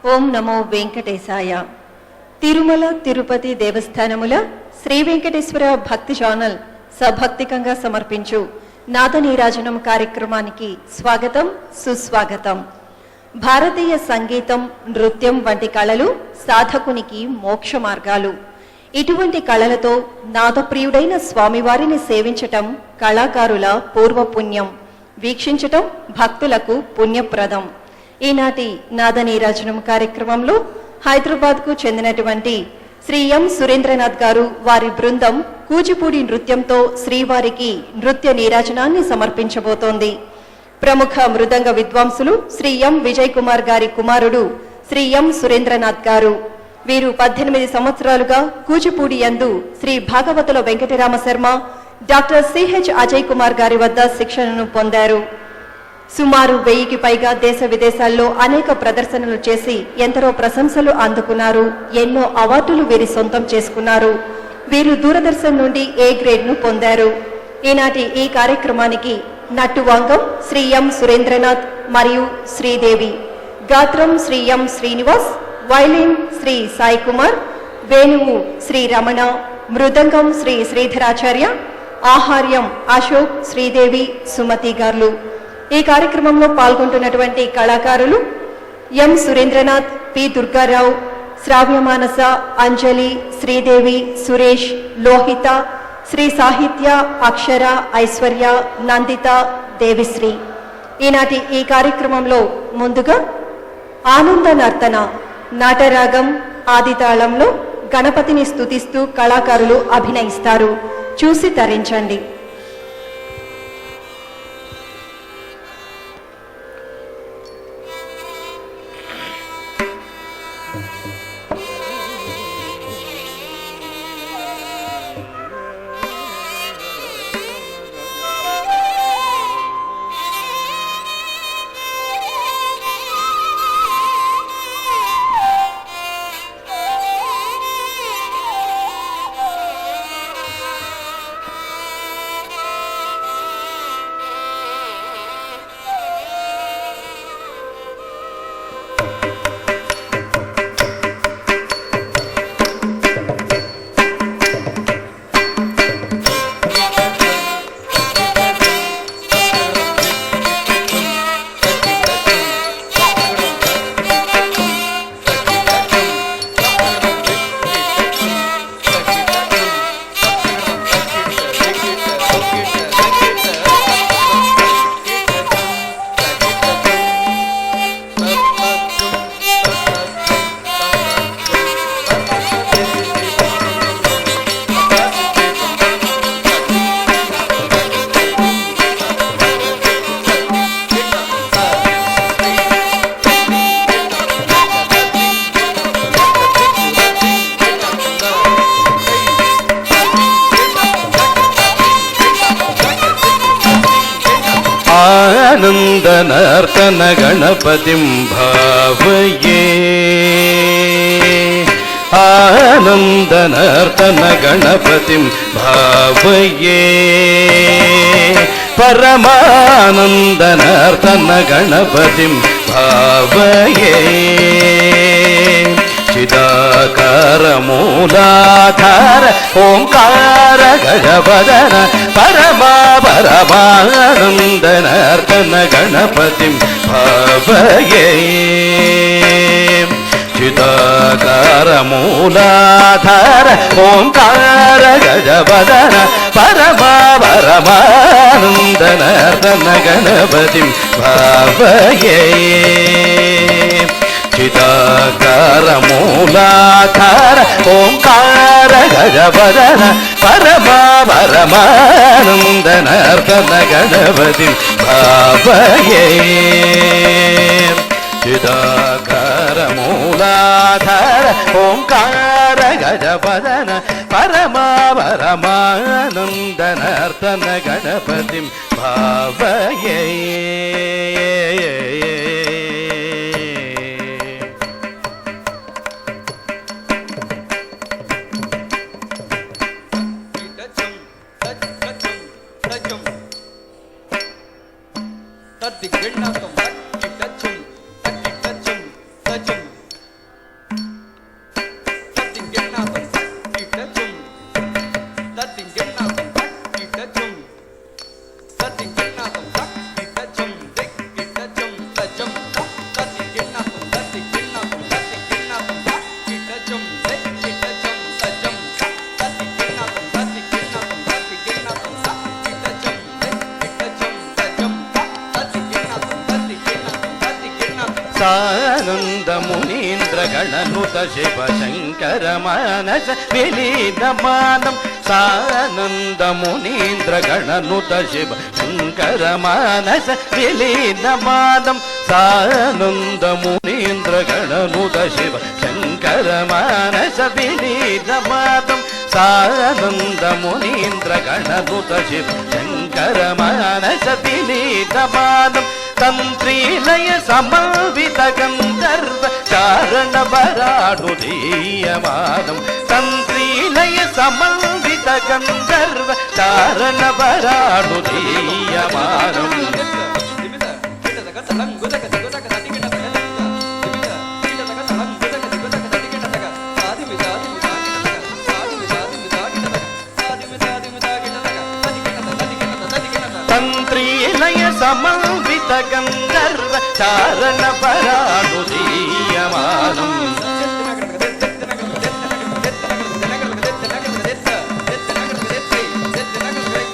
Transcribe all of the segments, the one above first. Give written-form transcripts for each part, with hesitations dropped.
ఓం నమో వెంకటేశాయ. తిరుమల తిరుపతి దేవస్థానముల శ్రీ వెంకటేశ్వర భక్తి ఛానల్ సభక్తికంగా సమర్పించు నాదనీరాజనం కార్యక్రమానికి స్వాగతం, సుస్వాగతం. భారతీయ సంగీతం, నృత్యం వంటి కళలు సాధకునికి మోక్ష మార్గాలు. ఇటువంటి కళలతో నాదప్రియుడైన స్వామివారిని సేవించటం కళాకారుల పూర్వపుణ్యం, వీక్షించటం భక్తులకు పుణ్యప్రదం. ఈనాటి నాదనీరాజనం కార్యక్రమంలో హైదరాబాద్కు చెందినటువంటి శ్రీ ఎం సురేంద్రనాథ్ గారు, వారి బృందం కూచిపూడి నృత్యంతో శ్రీవారికి నృత్య నీరాజనాన్ని సమర్పించబోతోంది. ప్రముఖ మృదంగ విద్వాంసులు శ్రీ ఎం విజయ్ కుమార్ గారి కుమారుడు శ్రీ ఎం సురేంద్రనాథ్ గారు. వీరు 18 సంవత్సరాలుగా కూచిపూడి యందు శ్రీ భాగవతుల వెంకటరామ శర్మ, డాక్టర్ సిహెచ్ అజయ్ కుమార్ గారి వద్ద శిక్షణను పొందారు. సుమారు 1000కి పైగా దేశ విదేశాల్లో అనేక ప్రదర్శనలు చేసి ఎందరో ప్రశంసలు అందుకున్నారు. ఎన్నో అవార్డులు వీరి సొంతం చేసుకున్నారు. వీరు దూరదర్శన్ నుండి ఏ గ్రేడ్ను పొందారు. ఈనాటి ఈ కార్యక్రమానికి నట్టువాంగం శ్రీ ఎం సురేంద్రనాథ్ మరియు శ్రీదేవి, గాత్రం శ్రీ ఎం శ్రీనివాస్, వైలిన్ శ్రీ సాయి కుమార్, వేణువు శ్రీ రమణ, మృదంగం శ్రీ శ్రీధరాచార్య, ఆహార్యం అశోక్, శ్రీదేవి, సుమతి గారు. ఈ కార్యక్రమంలో పాల్గొంటున్నటువంటి కళాకారులు ఎం సురేంద్రనాథ్, పి దుర్గారావు, శ్రావ్యమానస, అంజలి, శ్రీదేవి, సురేష్, లోహిత, శ్రీ సాహిత్య, అక్షర, ఐశ్వర్య, నందిత, దేవిశ్రీ. ఈనాటి ఈ కార్యక్రమంలో ముందుగా ఆనంద నర్తన, నాటరాగం, ఆదితాళంలో గణపతిని స్తుతిస్తూ కళాకారులు అభినయిస్తారు. చూసి తరించండి. ఆనందనర్తన గణపతిం భావయే, ఆనందనర్తన గణపతిం భావయే, పరమానందనర్తన గణపతిం భావయే. చిదాకార మూలాధార ఓంకార గజపదన పరమా పరమానందనర్తన గణపతిం భావయే. చిదాకార మూలాధార ఓంకార గజపదన పరమా పరమానందనర్తన గణపతిం భావయే. చిదాకార మూలాధార ఓంకార గజపదన పరమా పరమానందనర్తన గణపతిం భావయే. చిదాకార మూలాధార ఓంకార గజపదన పరమా పరమానందనర్తన గణపతిం భావయే. ಸಾನಂದ ಮುನೀಂದ್ರ ಗಣನುತ ಶಿವ ಶಂಕರ ಮಾನಸ ವಿಲೀನ ಮಾನಂ ಸಾನಂದ ಮುನೀಂದ್ರ ಗಣನುತ ಶಿವ ಶಂಕರ ಮಾನಸ ವಿಲೀನ ಮಾನಂ ಸಾನಂದ ಮುನೀಂದ್ರ ಗಣನುತ ಶಿವ ಶಂಕರ ಮಾನಸ ವಿಲೀನ ಮಾನಂ ಸಾನಂದ ಮುನೀಂದ್ರ ಗಣನುತ ಶಿವ ಶಂಕರ ಮಾನಸ ವಿಲೀನ ಮಾನಂ ತಂತ್ರೀಲಯ ಸಮನ್ವಿತ ಗಂಧರ್ವ ಚಾರಣ ವರಾಡುದೀಯಮಾನಂ ತಂತ್ರೀಲಯ ಸಮನ್ವಿತ ಗಂಧರ್ವ ಚಾರಣ ವರಾಡುದೀಯಮಾನಂ ತಂತ್ರೀಲಯ ಸಮನ್ವಿತ ಗಂಧರ್ವ ಚಾರಣ ವರಾಡುದೀಯಮಾನಂ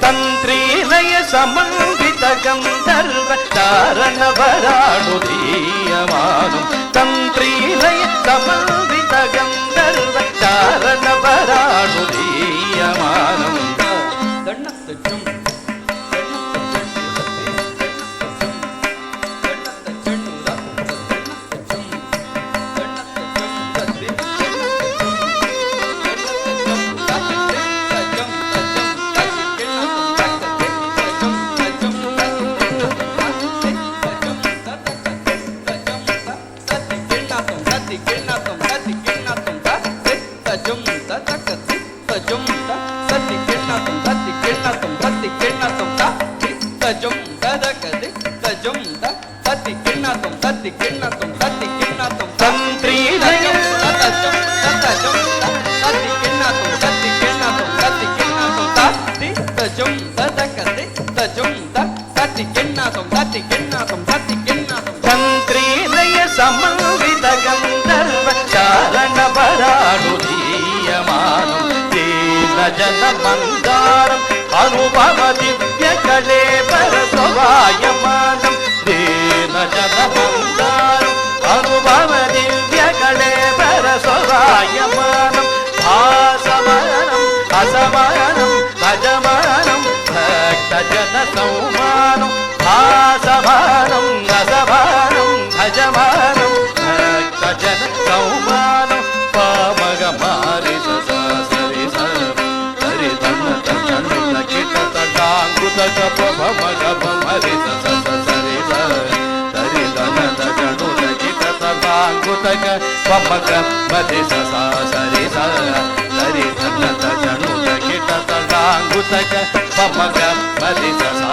ತಂತ್ರೀಲಯ ಸಮನ್ವಿತ ಗಂಧರ್ವ ಚಾರಣ ವರಾಡುದೀಯಮಾನಂ ತಂತ್ರೀಲಯ ಸಮನ್ವಿತ ಗಂಧರ್ವ ಚಾರಣ ವರಾಡುದೀಯಮಾನಂ ತಂತ್ರೀಲಯ ಸಮನ್ವಿತ ಗಂಧರ್ವ ಚಾರಣ ವರಾಡುದೀಯಮಾನಂ ದೀನ ಜನ ಮಂದಾರಂ ಅನುಭವ ದಿವ್ಯ ಕಳೆ ಪರಸವಾಯಮಾನಂ ದೀನ ಜನ ಮಂದಾರಂ ಅನುಭವ ದಿವ್ಯ ಕಳೆ ಪರಸವಾಯಮಾನಂ ಆಸಮಾನಂ ಅಸಮಾನಂ ಭಜಮಾನಂ ಭಕ್ತ ಜನ ಸೌಮಾನಂ ಆಸಮಾನಂ ಅಸಮಾನಂ ಭಜಮಾನಂ ಭಕ್ತ ಜನ ಸೌಮಾನಂ ಪಾಮಗ ಮಾರಿ ಸರಿ ಸರಿ ತನ್ನ ತನ್ನ ಕಿಟ ತಟಾಂಗುತ ಕಪ ಮಗ ಮರಿ ಸರಿ ಸರಿ ತನ ಗಣುತ ಕಿಟ ತಟಾಂಗುತ ಪಮಗ ಮರಿ ಸರಿ ಸರಿ ತನ್ನ ಗಣುತ ಕಿಟ ತಟಾಂಗುತ ಪಮಗ ಮರಿ ಸರಿ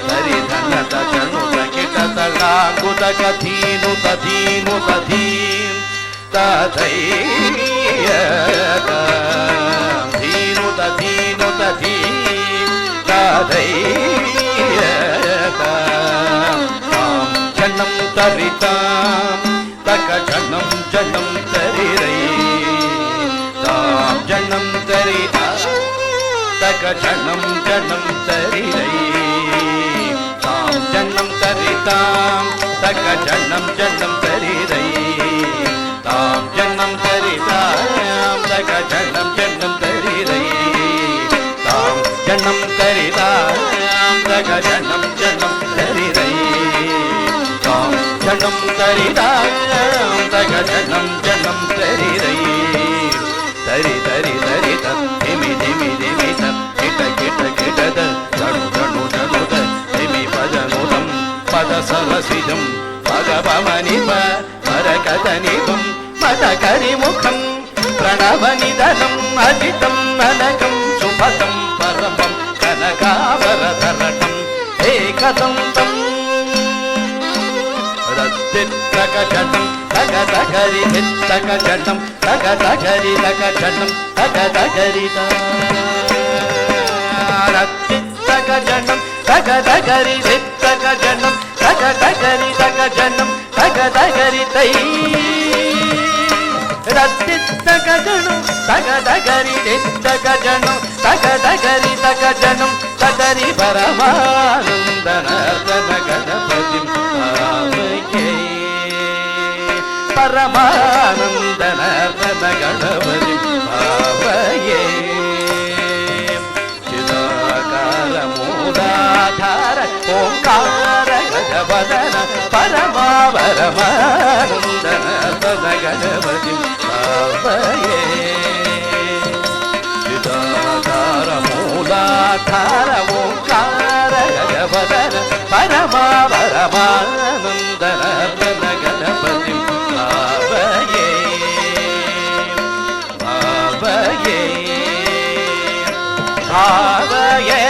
ಸರಿ ತನ್ನ ಗಣುತ ಕಿಟ ತಟಾಂಗುತ ಧೀನು ತಧೀನು ತಧೀಂ ತಧೈಯ ಧೀನು ತಧೀನು ತಧೀಂ ತಧೈಯ ಜನಂ ತರಿತಾಂ ತಕ ಜನಂ ಜನಂ ತರಿರೈ ತಾಂ ಜನಂ ತರಿತಾಂ ತಕ ಜನಂ ಜನಂ ತರಿರೈ ತಾಂ ಜನಂ ತರಿತಾಂ ತಕ ಜನಂ ಜನಂ ತರಿರೈ ತಾಂ ಜನಂ ತರಿತಾಂ ತಕ ಜನಂ ಜನಂ ತರಿರೈ ತಾಂ ಜನಂ ತರಿತಾಂ ತಕ ಜನಂ ಜನಂ ತರಿರೈ ತಾಂ ಜನಂ ತರಿತಾಂ ತಕ ಜನಂ ಜನಂ ತರಿರೈ ತರಿ ತರಿ ತರಿ ಧಿಮಿ ಧಿಮಿ ಧಿಮಿ ಕಿಟ ಕಿಟ ಕಿಟದ ಜಣು ಜಣು ಜಣುದ ಧಿಮಿ ಭಜನುದಂ ಪದ ಸರಸಿಜಂ ಭಗವಮನಿಪ ಮರಕದನಿಪಂ ಮದ ಕರಿಮುಖಂ ಪ್ರಣವನಿಧನಂ ಅಜಿತಂ ಅನಗಂ ಸುಭಗಂ ಪರಮಂ ಕನಕಾವರಧರಟಂ ಏಕದಂತಂ ರತ್ತಿತ್ತಕ ಜಟಂ ತಗ ತಗರಿ ನಿತ್ತಕ ಜಟಂ ತಗ ತಗರಿ ತಕ ಜಟಂ ತಗ ತಗರಿತ ರತ್ತಿತ್ತಕ ಜಟಂ ತಗ ತಗರಿ ನಿತ್ತಕ ಜಟಂ ತಗ ತಗರಿ ತಕ ಜಟಂ ತಗ ತಗರಿ ತೈ ರತ್ತಿತ್ತಕ ಜಣು ತಗ ತಗರಿ ನಿತ್ತಕ ಜಣು ತಗ ತಗರಿ ತಕ ಜಣಂ ತದರಿ ಪರಮಾನಂದನ ಗಣಪತಿ ಗಣಪತಿ ಭಾವಯೇ ಚಿದಾಕಾರ ಮೂಲಾಧಾರ ಓಂಕಾರ ಗಜವದನ ಪರಮಾವರಮಾನಂದನ ಪದ ಗಣಪತಿ ಭಾವಯೇ ಚಿದಾಕಾರ ಮೂಲಾಧಾರ ಓಂಕಾರ ಗಜವದನ ಪರಮಾವರಮಾನಂದನ ಪದ ಗಣಪತಿ ಭಾವಯೇ ಭಾವಯೇ ಭಾವಯೇ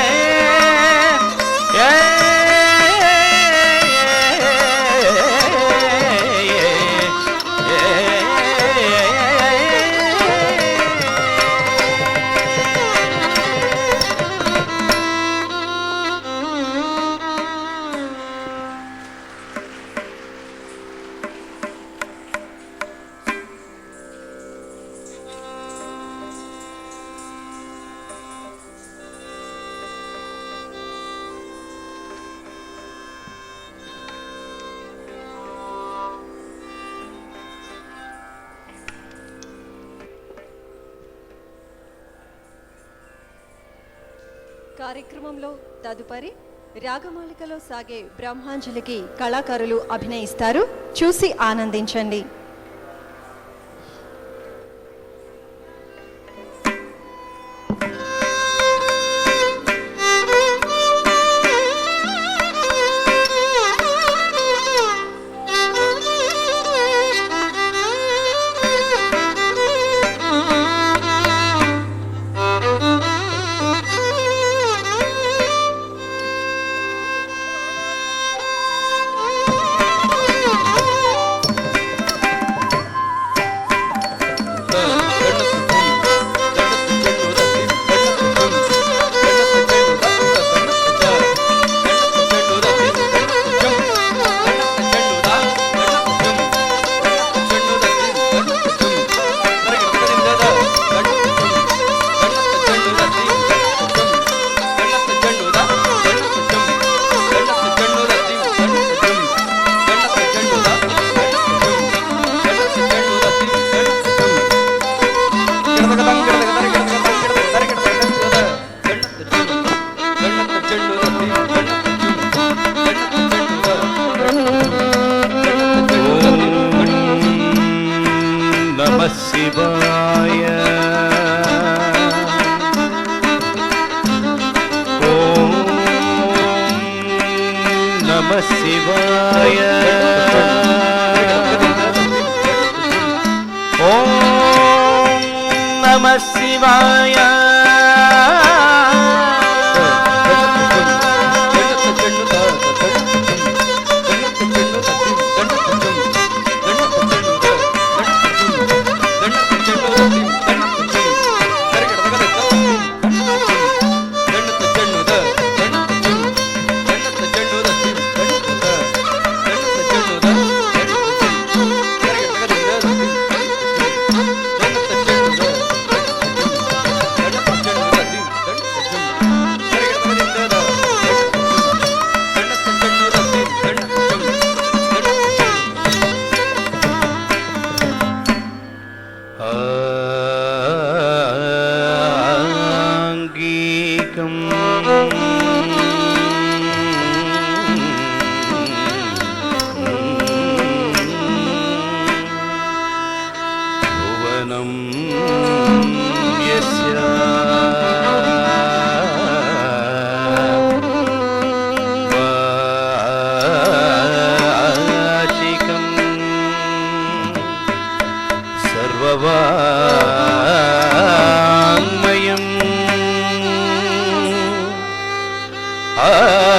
కార్యక్రమంలో తదుపరి రాగమాలికలో సాగే బ్రహ్మాంజలికి కళాకారులు అభినయిస్తారు. చూసి ఆనందించండి. శివాయ ఓం నమః శివాయ ఓం నమః శివాయ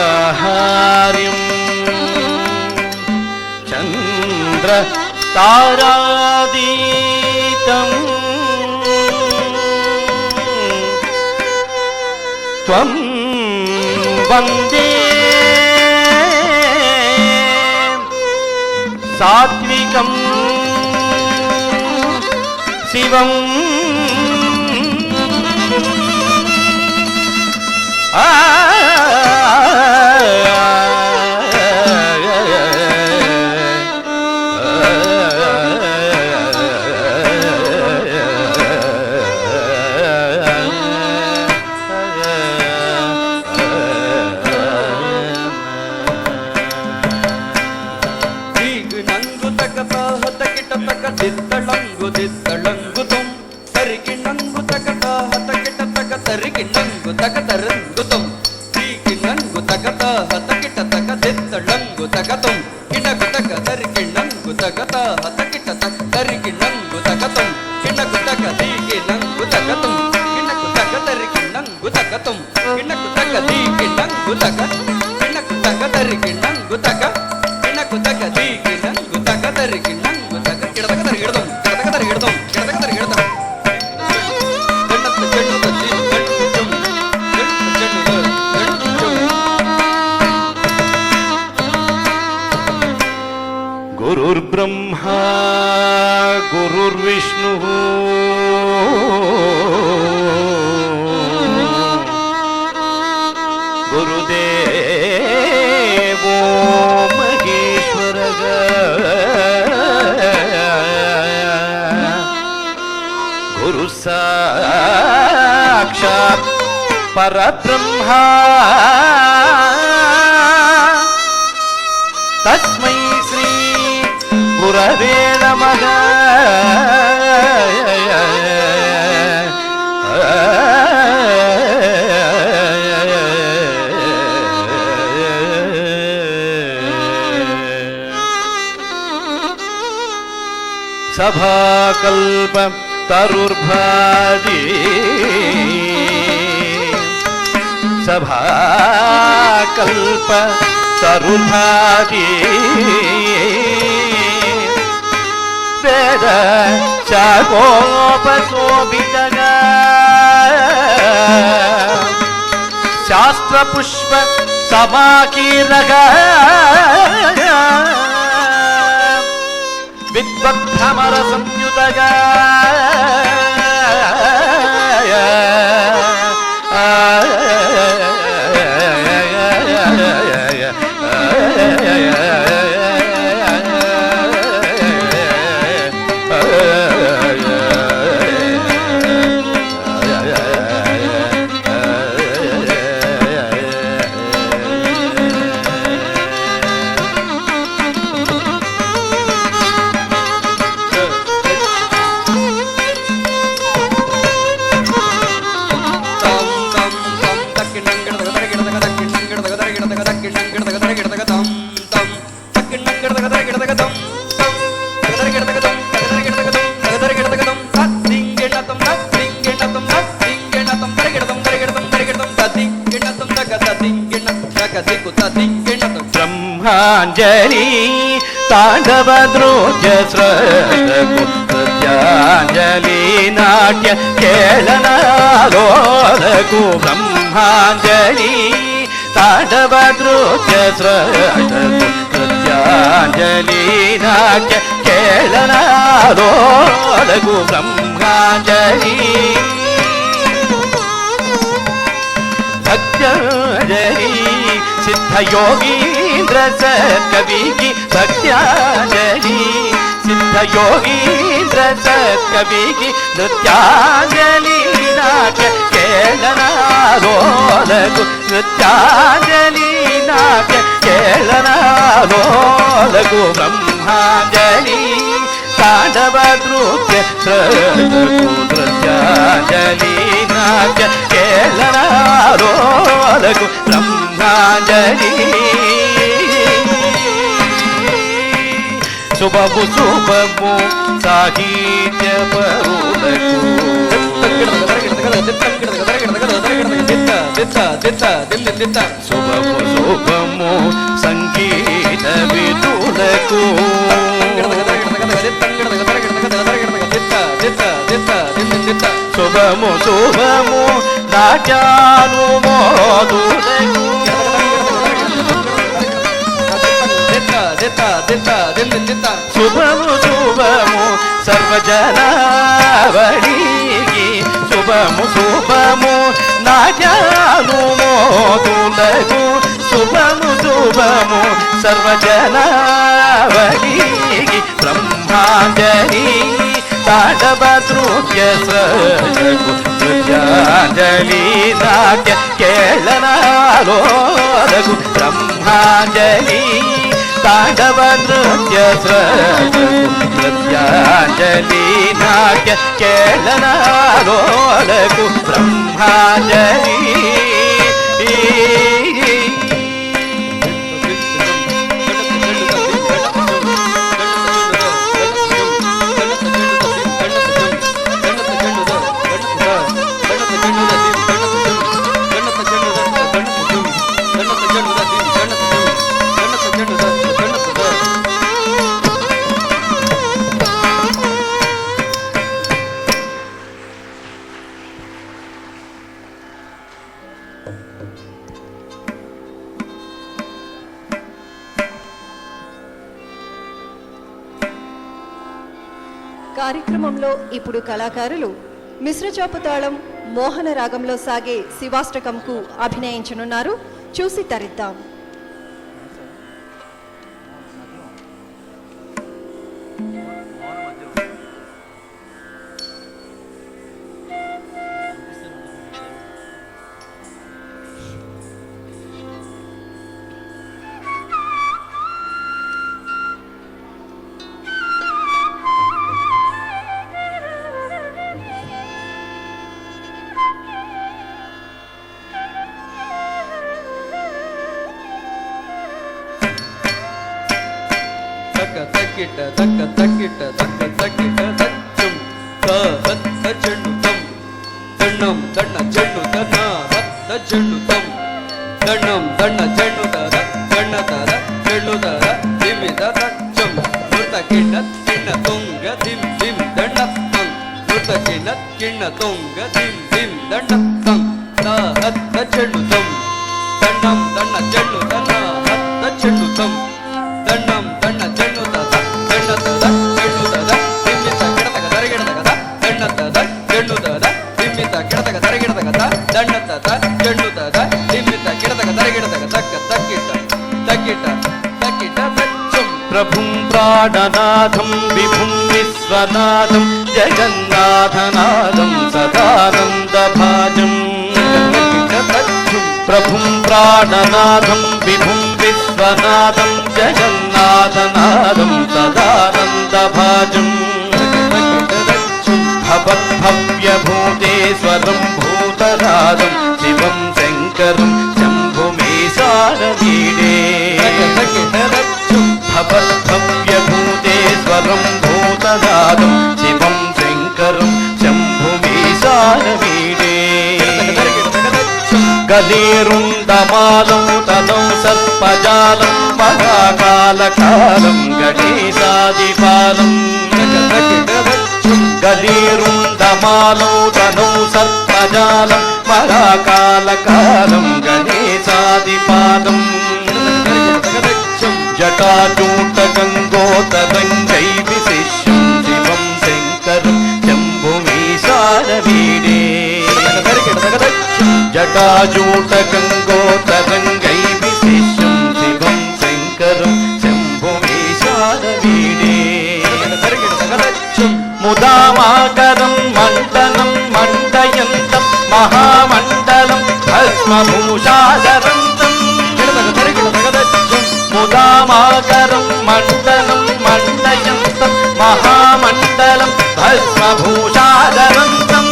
ఆహార్యం చంద్ర తారాదీతం త్వం వందే సాత్వికం శివం ತಕ ಹತ ಕಿಟ ತಕ ದಿತ್ತಳಂಗು ದಿತ್ತಳಂಗು ತುಂ ತರಿಕಿಣ್ಣಂಗು ತಕ ಹತ ಕಿಟ ತಕ ತರಿಕಿಣ್ಣಂಗು ತಕ ತರಂಗು ತುಂ ಕಿಣ್ಣಂಗು ತಕ ಹತ ಕಿಟ ತಕ ದಿತ್ತಳಂಗು ತಕ ತುಂ ಕಿಣಕು ತಕ ತರಿಕಿಣ್ಣಂಗು ತಕ ಹತ ಕಿಟ ತಕ ತರಿಕಿಣ್ಣಂಗು ತಕ ತುಂ ಕಿಣಕು ತಕ ದೀಕಿಣ್ಣಂಗು ತಕ ತುಂ ಕಿಣಕು ತಕ ತರಿಕಿಣ್ಣಂಗು ತಕ ತುಂ ಕಿಣಕು ತಕ ದೀಕಿಣ್ಣಂಗು ತಕ ಕಿಣಕು ತಕ ತರಿಕಿಣ್ಣಂಗು ತಕ ಕಿಣಕು ತಕ ದೀಕಿಣ್ಣಂಗು ತಕ ತರಿಕಿಣ್ಣಂಗು ತಕ ಕಿಡತಕ ತರಿಗಿಡದಂ ಕಿಡತಕ ತರಿಗಿಡದಂ ಕಿಡತಕ ತರಿಗಿಡದಂ ಗಣ್ಣತ್ತು ಜಣ್ಣು ತತ್ತಿ ಗಣ್ಣು ಜಂ ಗಣ್ಣು ಜಣ್ಣು ಗಣ್ಣು ಜಂ ಗುರುರ್ಬ್ರಹ್ಮ ಗುರುರ್ವಿಷ್ಣು ಗುರುದೇವೋ ಮಹೇಶ್ವರಗ ಗುರು ಸಾಕ್ಷಾತ್ ಪರಬ್ರಹ್ಮ ತಸ್ಮೈ ಶ್ರೀ ಗುರವೇ ನಮಃ ಸಭಾಕಲ್ಪ ತರುರ್ಭಾದಿ ಸಭಾಕಲ್ಪ ತರುರ್ಭಾದಿ ವೇದ ಶಾಖೋಪಶೋಭಿತಗ ಶಾಸ್ತ್ರ ಪುಷ್ಪ ಸಮಾಕೀರ್ಣಗ ವಿದ್ವದ್ಭ್ರಮರ ಸಂಯುತಗ ಬ್ರಹ್ಮಾಂಜಲಿ ತಾಂಡವ ದ್ರೋಜ ಸೃತ್ಯಾಂಜಲಿ ನಾಟ್ಯ ಕೇಳನಾಲೋಲಕು ಬ್ರಹ್ಮಾಂಜಲಿ ತಾಂಡವ ದ್ರೋಜ ಸೃತ್ಯಾಂಜಲಿ ನಾಟ್ಯ ಕೇಳನಾಲೋಲಕು ಬ್ರಹ್ಮಾಂಜಲಿ ಭಕ್ತಾಂಜಲಿ ಸಿದ್ಧಯೋಗೀಂದ್ರ ಸತ್ಕವಿಗೆ ಭಕ್ತ್ಯಾಂಜಲಿ ಸಿದ್ಧಯೋಗೀಂದ್ರ ಸತ್ಕವಿಗೆ ನೃತ್ಯಾಂಜಲಿ ನಾಟ್ಯ ಕೇಳನಾಲೋಲಕು ನೃತ್ಯಾಂಜಲಿ ನಾಟ್ಯ ಕೇಳನಾಲೋಲಕು ಬ್ರಹ್ಮಾಂಜಲಿ ತಾಂಡವ ನೃತ್ಯ ನೃತ್ಯಾಂಜಲಿ ನಾಟ್ಯ ಕೇಳನಾಲೋಲಕು ಬ್ರಹ್ಮಾಂಜಲಿ ಶುಭಮು ಶುಭಮು ಸಾಹಿತ್ಯ ಪರುಲಕು ಶುಭಮು ಶುಭಮು ಸಂಗೀತ ವಿದುಲಕು ಶುಭಮು ಶುಭಮು ನಾಟ್ಯಾನುಮೋದುಲಕು ಶುಭಮು ಶುಭಮು ಸರ್ವಜನಾವಳಿಗೆ ಶುಭಮು ಶುಭಮು ನಾಟ್ಯಾನುಮೋದುಲಕು ಶುಭಮು ಶುಭಮು ಸರ್ವಜನಾವಳಿಗೆ ಬ್ರಹ್ಮಾಂಜಲಿ ತಾಂಡವ ನೃತ್ಯ ಸೃಜಕು ನೃತ್ಯಾಂಜಲಿ ನಾಟ್ಯ ಕೇಳನಾಲೋಲಕು ಬ್ರಹ್ಮಾಂಜಲಿ ತಾಂಡವ ನೃತ್ಯ ನೃತ್ಯಾಂಜಲಿ ನಾಟ್ಯ ಕೇಳನಾರೋಲಕು ಬ್ರಹ್ಮಾಂಜಲಿ కార్యక్రమంలో ఇప్పుడు కళాకారులు మిశ్రచాపు తాళం మోహన రాగంలో సాగే శివాష్టకంకు అభినయించనున్నారు. చూసి తరిద్దాం. తక్కిట తక్క తక్కిట తక్క తక్కిట తచ్చం హత్త చెండుతం దండం దండ చెండు తన హత్త చెండుతం దండం దండ చెండు తర దండ తర చెండు తర దిమిద తచ్చం మృత కిన్న కిన్న తొంగ దిం దిం దండ తం మృత కిన్న కిన్న తొంగ దిం దిం దండ తం త హత్త చెండుతం దండం దండ చెండు తన హత్త చెండుతం దండం దండ చెండు ప్రభుం ప్రాణనాథం విభుం విశ్వనాథం జగన్నాథనాథం సదానందభాజం ప్రభుం ప్రాణనాథం విభుం విశ్వనాథం జగన్నాథనాథం సదానందభాజం భవద్భవ్యభూతేశ్వరం భూతనాథం శివం శంకరం శంభుమీశానవీడే భవద్భవ్యభూతేశ్వరం భూతనాథం శివం శంకరం శంభుమీశానవీడే గలీరుండమాలం తనౌ సర్పజాలం మహాకాలకాలం గణేశాదిపాలం గలీరుండమాలం తనౌ సర్పజాలం మహాకాలకాలం గణేశాదిపాలం జటాజూటగంగోతరంగై విశిష్యం శివం శంకరం శంభుమీశానవీడే జటాజూటగంగోతరంగై విశిష్యం శివం శంకరం శంభుమీశానవీడే ముదామాకరం మండనం మండయంతం మహామండలం భస్మభూషాదరంతం ముదామాకరం మండనం మండయంతం మహామండలం భస్మభూషాదరంతం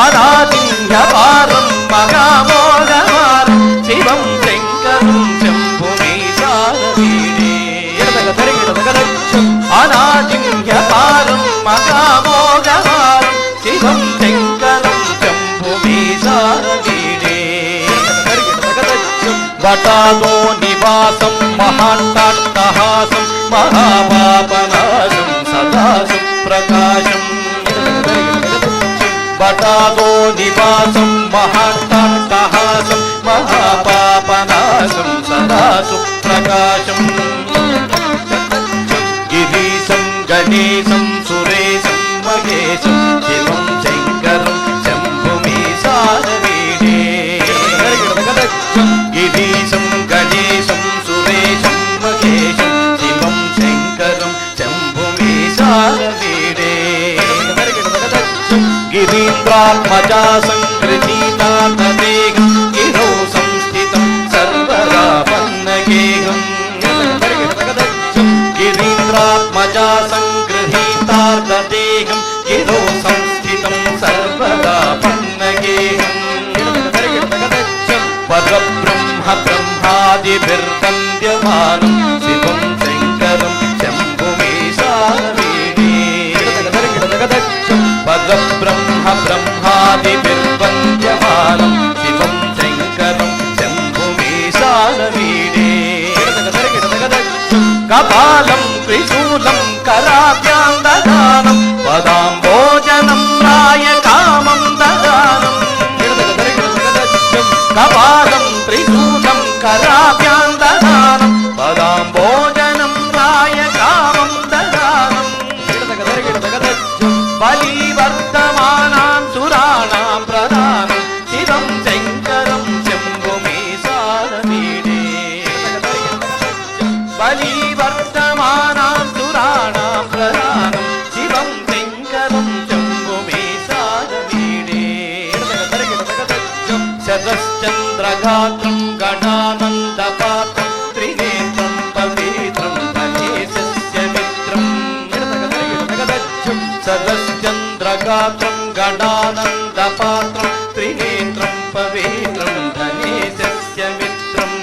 అనాదిన్యపారం మహామోగమారం శివం శంకరం శంభుమీశానవీడే అనాదిన్యపారం మహామోగమారం శివం శంకరం శంభుమీశానవీడే వటాదో నివాసం మహాంటాట్టహాసం మహాపాపనాశం సదా సుప్రకాశం వటాదో నివాసం మహాంటాట్టహాసం మహాపాపనాశం సదా సుప్రకాశం గిరీశం గణేశం సురేశం మహేశం శివం శంకరం శంభుమీశానవీడే గిరీశం గణేశం సురేశం మహేశం శివం శంకరం శంభుమీశానవీడే గిరీంద్రాత్మజా సంకృతీనాథదేహం గిరౌ సంస్థితం సర్వదా పన్నగేహం मजा संगृहीतार्धदेहं गिरो संस्थितं सर्वदा पन्नगेहम् परब्रह्म ब्रह्मादिभिर्वन्द्यमानं शिवं शङ्करं शम्भुमीशानवीडे परब्रह्म ब्रह्मादिभिर्वन्द्यमानं शिवं शङ्करं शम्भुमीशानवीडे कपालं त्रिशूलं कराभ्यां ददानं पदाम्बोजनं रायकामं ददानं कपालं त्रिशूलं कराभ्यां ददानं पदाम्बोजनं रायकामं ददानं बलिवर्तमानां सुराणां प्रदानं शिवं शङ्करं शम्भुमीशानवीडे बलिवर्तमानां सुराणां प्रदानं शिवं शङ्करं शम्भुमीशानवीडे शरश्चन्द्रगात्रं गणानन्दपात्रं त्रिनेत्रं पवित्रं गणेशस्य मित्रम् शरश्चन्द्रगात्रं गणानन्दपात्रं त्रिनेत्रं पवित्रं गणेशस्य मित्रम्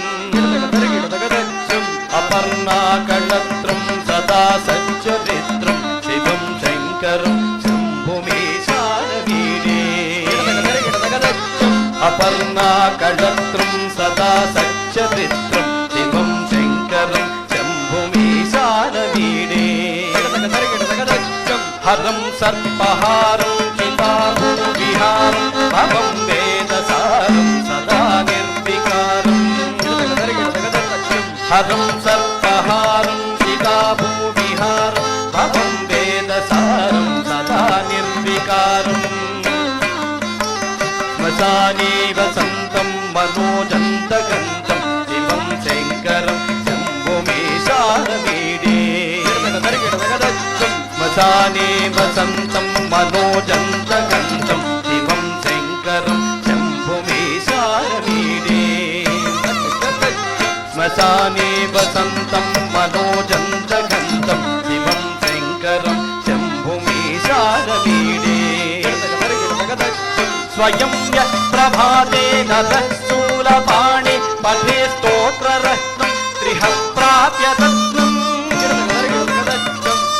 अपर्णाकलत्रं सदा सच्चरित्रं शिवं शङ्करं शम्भुमीशानवीडे अपर्णाकलत्रं सदा सच्चरित्रं शिवं शङ्करं शम्भुमीशानवीडे हरं सर्पहारं चिताभूविहारं भवं वेदसारं सदा निर्विकारम् हरं सर्पहारं चिताभूविहारं भवं वेदसारं सदा निर्विकारम् श्मशाने वसन्तं मनोजन्तगन्तं शिवं शङ्करं शम्भुमीशानवीडे श्मशाने वसन्तं मनोजन्तगन्तं शिवं शङ्करं शम्भुमीशानवीडे श्मशाने वसन्तं मनोजन्तगन्तं शिवं शङ्करं शम्भुमीशानवीडे स्वयं यः प्रभाते नरशूलपाणि पठे स्तोत्ररत्नं त्रिह प्राप्य रत्नम्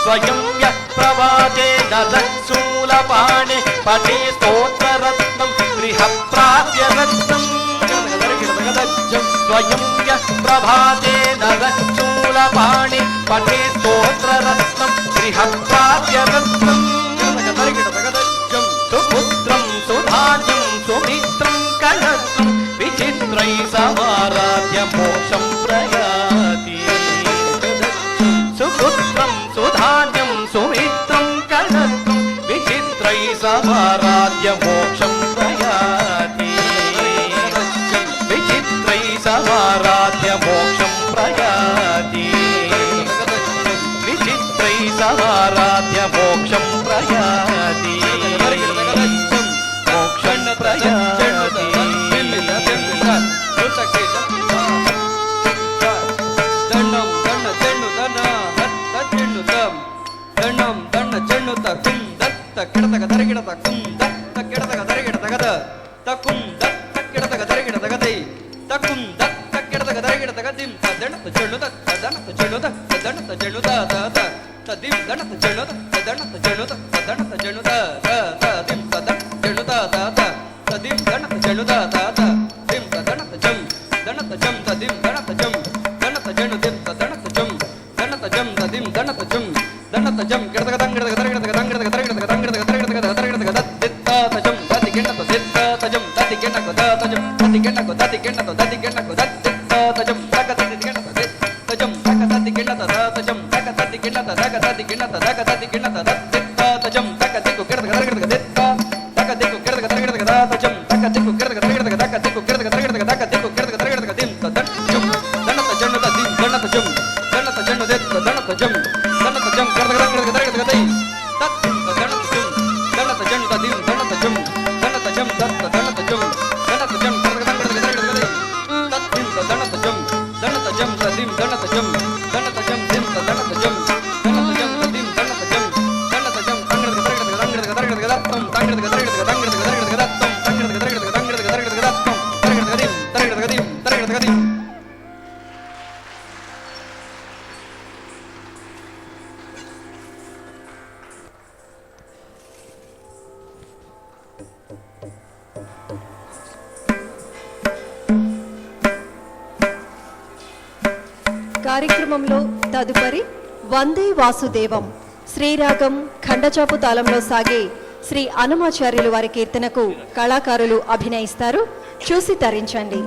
स्वयं यः प्रभाते नरशूलपाणि पठे स्तोत्ररत्नं त्रिह प्राप्य रत्नम् स्वयं यः प्रभाते नरशूलपाणि पठे स्तोत्ररत्नं त्रिह प्राप्य रत्नम् सुपुत्रं सुधान्यं सुमित्रं कलत्रं विचित्रैः समाराध्य मोक्षं प्रयाति सुपुत्रं सुधान्यं सुमित्रं कलत्रं विचित्रैः समाराध्य मोक्षं प्रयाति विचित्रैः समाराध्य मोक्षं प्रयाति विचित्रैः समाराध्य मोक्षं प्रयाति मोक्षं प्रयाति dim కార్యక్రమంలో తదుపరి వందే వాసుదేవం శ్రీరాగం ఖండచాపు తాళంలో సాగే శ్రీ అన్నమాచార్యులు వారి కీర్తనకు కళాకారులు అభినయిస్తారు. చూసి తరించండి.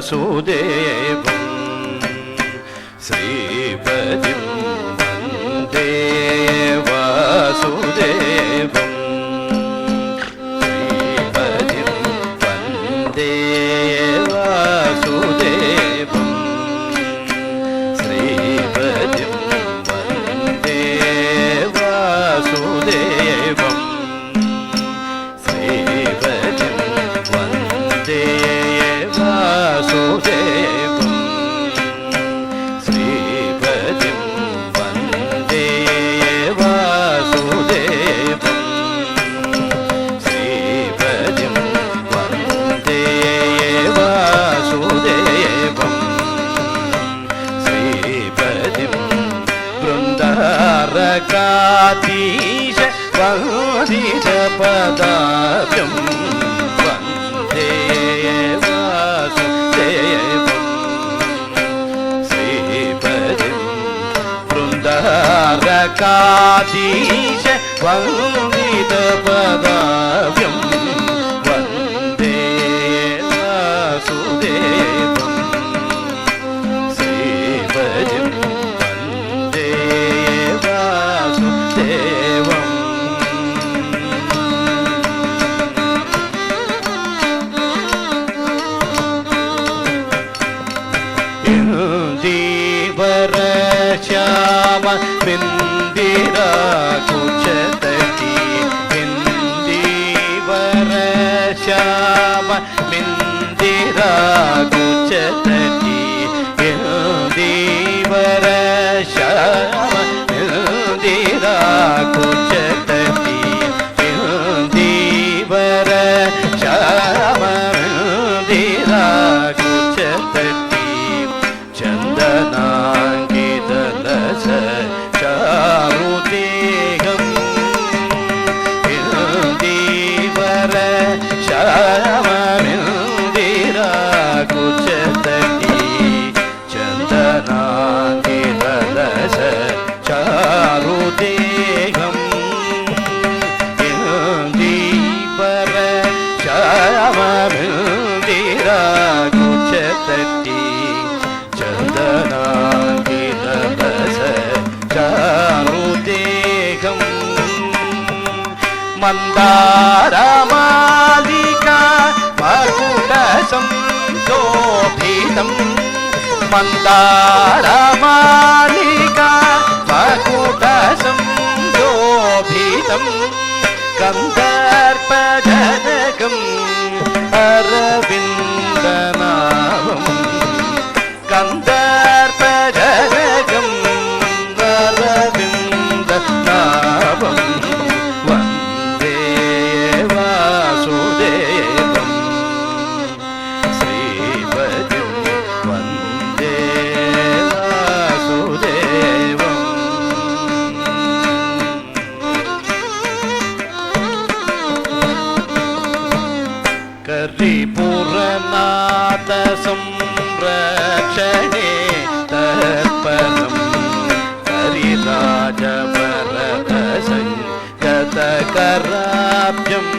वासुदेवं श्रीपतिं वन्दे वासुदेवं श्रीपतिं वन्दे वासुदेवं श्रीपतिं वन्दे वासुदेवं श्रीपतिं वन्दे वासुदेवं श्रीपतिं वन्दे वासुदेवं श्रीपतिं वन्दे वासुदेवं श्रीपतिं बृन्दारकाधीश वन्दितपदाब्जं वन्दे बृन्दारकाधीश वन्दितपदाब्जं वन्दे वासुदेवं श्रीपतिं वन्दे वासुदेवम् श्याम बिंदिरा कुचतटी बिंदीवर श्याम बिंदिरा कुचतटी बिंदीवर श्याम बिंदिरा कुचतटी बिंदीवर श्याम बिंदिरा कुचतटी चंदना चारुदेहं बिंदीवर श्यामबिंदिरा कुचतटी चन्दनाङ्गितलस चारुदेहं बिंदीवर श्यामबिंदिरा कुचतटी चन्दनाङ्गितलस चारुदेहं मन्दारमालिका मकुटशयना संशोभितं मन्दारमालिका मकुटसंशोभितं गन्धर्पजनकम् अरविन्दनाभम् गन्धर्पजनकम् अरविन्दनाभम् वन्दे वासुदेवम् श्रीपतिं वन्दे वासुदेवम् करिपुरनाथ संरक्षणे तत्परम् हरिराजवरदसङ्गतकराब्जम्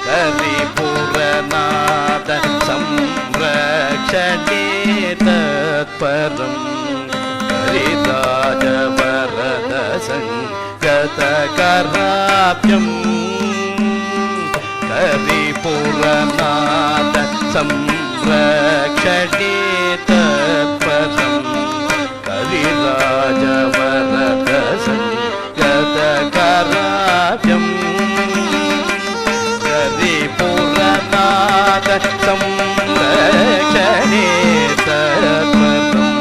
करिपुरनाथ संरक्षणे तत्परम् हरिराजवरदसङ्गतकराब्जम् हरिपुरनाथ संरक्षणे तत्परम् कविराजवरदसङ्गतकराब्जम् हरिपुरनाथ संरक्षणे तत्परम्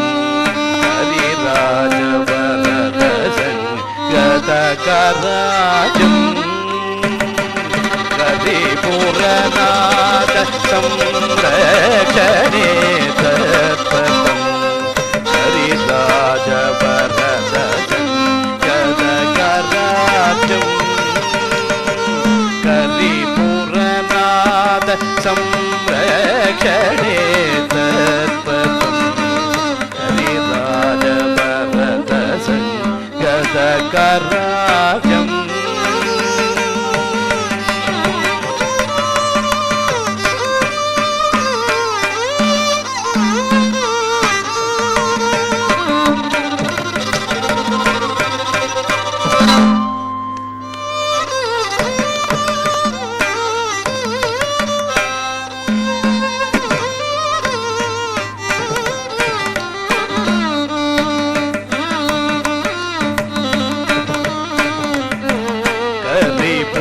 हरिराजवरदसङ्गतकराब्जम् हरिपुरनाथ संरक्षणे तत्परम् हरिराजवरदसङ्गतकराब्जम् हरिपुरनाथ संरक्षणे तत्परम् हरिराजवरदसङ्गतकराब्जम्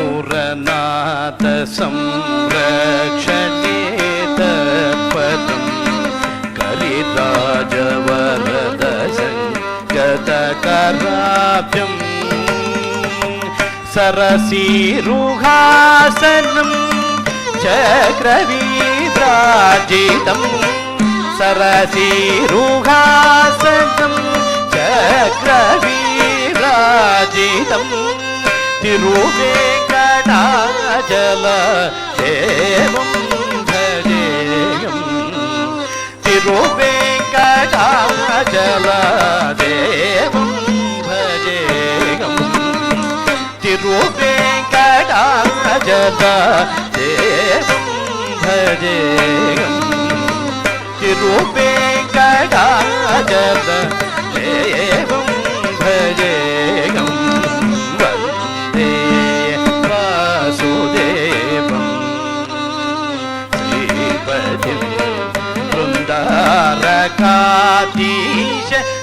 हरिपुरनाथ संरक्षणे तत्परम् हरिराजवरदसङ्गतकराब्जम् सरसीरुहासनं चक्रवीराजितं सरसीरुहासनं चक्रवीराजितं तिरुवेङ्कटाचल देवं भजेयम् तिरुवेङ्कटाचल देवं भजेयम् तिरुवेङ्कटाचल देवं भजेयम् तिरुवेङ्कटाचल देवं भजेयम् वन्दे वासुदेवम् श्रीपतिं वृन्दारकाधीश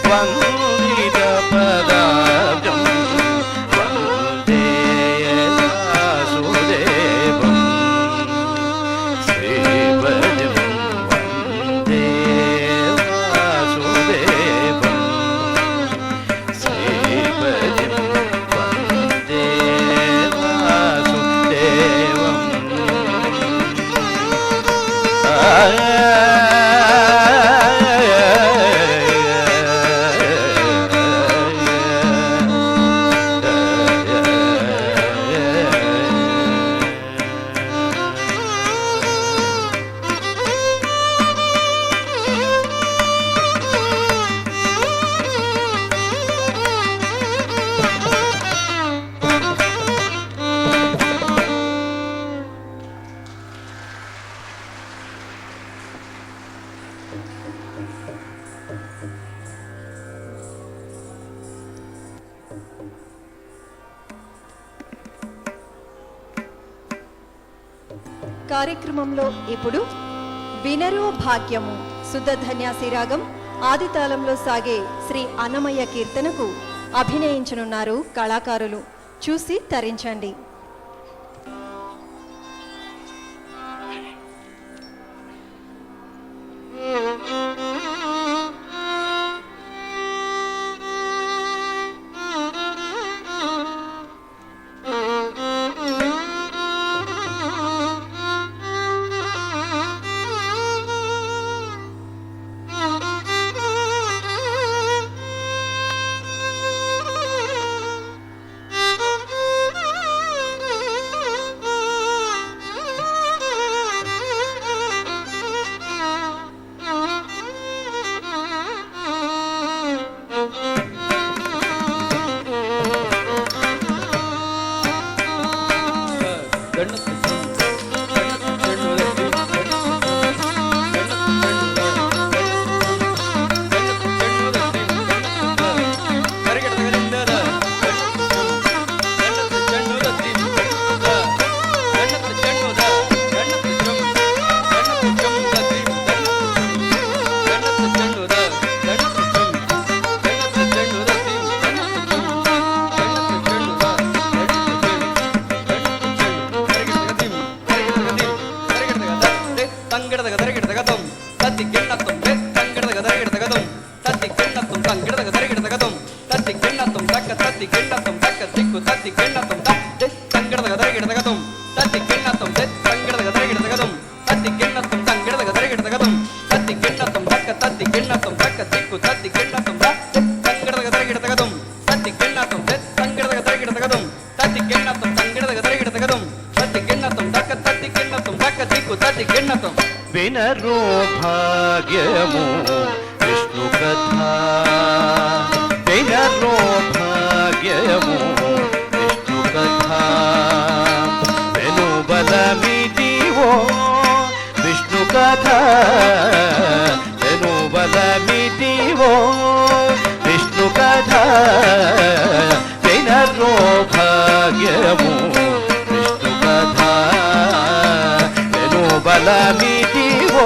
वन्दितपदाब्जम् वन्दे वासुदेवम् श्रीपतिं वन्दे वासुदेवम् श्रीपतिं वन्दे वासुदेवम् కార్యక్రమంలో ఇప్పుడు వినరో భాగ్యము శుద్ధ ధన్యాసి రాగం ఆదితాళంలో సాగే శ్రీ అన్నమయ్య కీర్తనకు అభినయించనున్నారు కళాకారులు. చూసి తరించండి. వినరో భాగ్యము విష్ణు కథా, వినరో భాగ్యము విష్ణు కథా, వెనుబలమిదివో విష్ణు కథా, వెనుబలమిదివో విష్ణు కథా, వినరో భాగ్యము విష్ణు కథా, వెనుబలమిదివో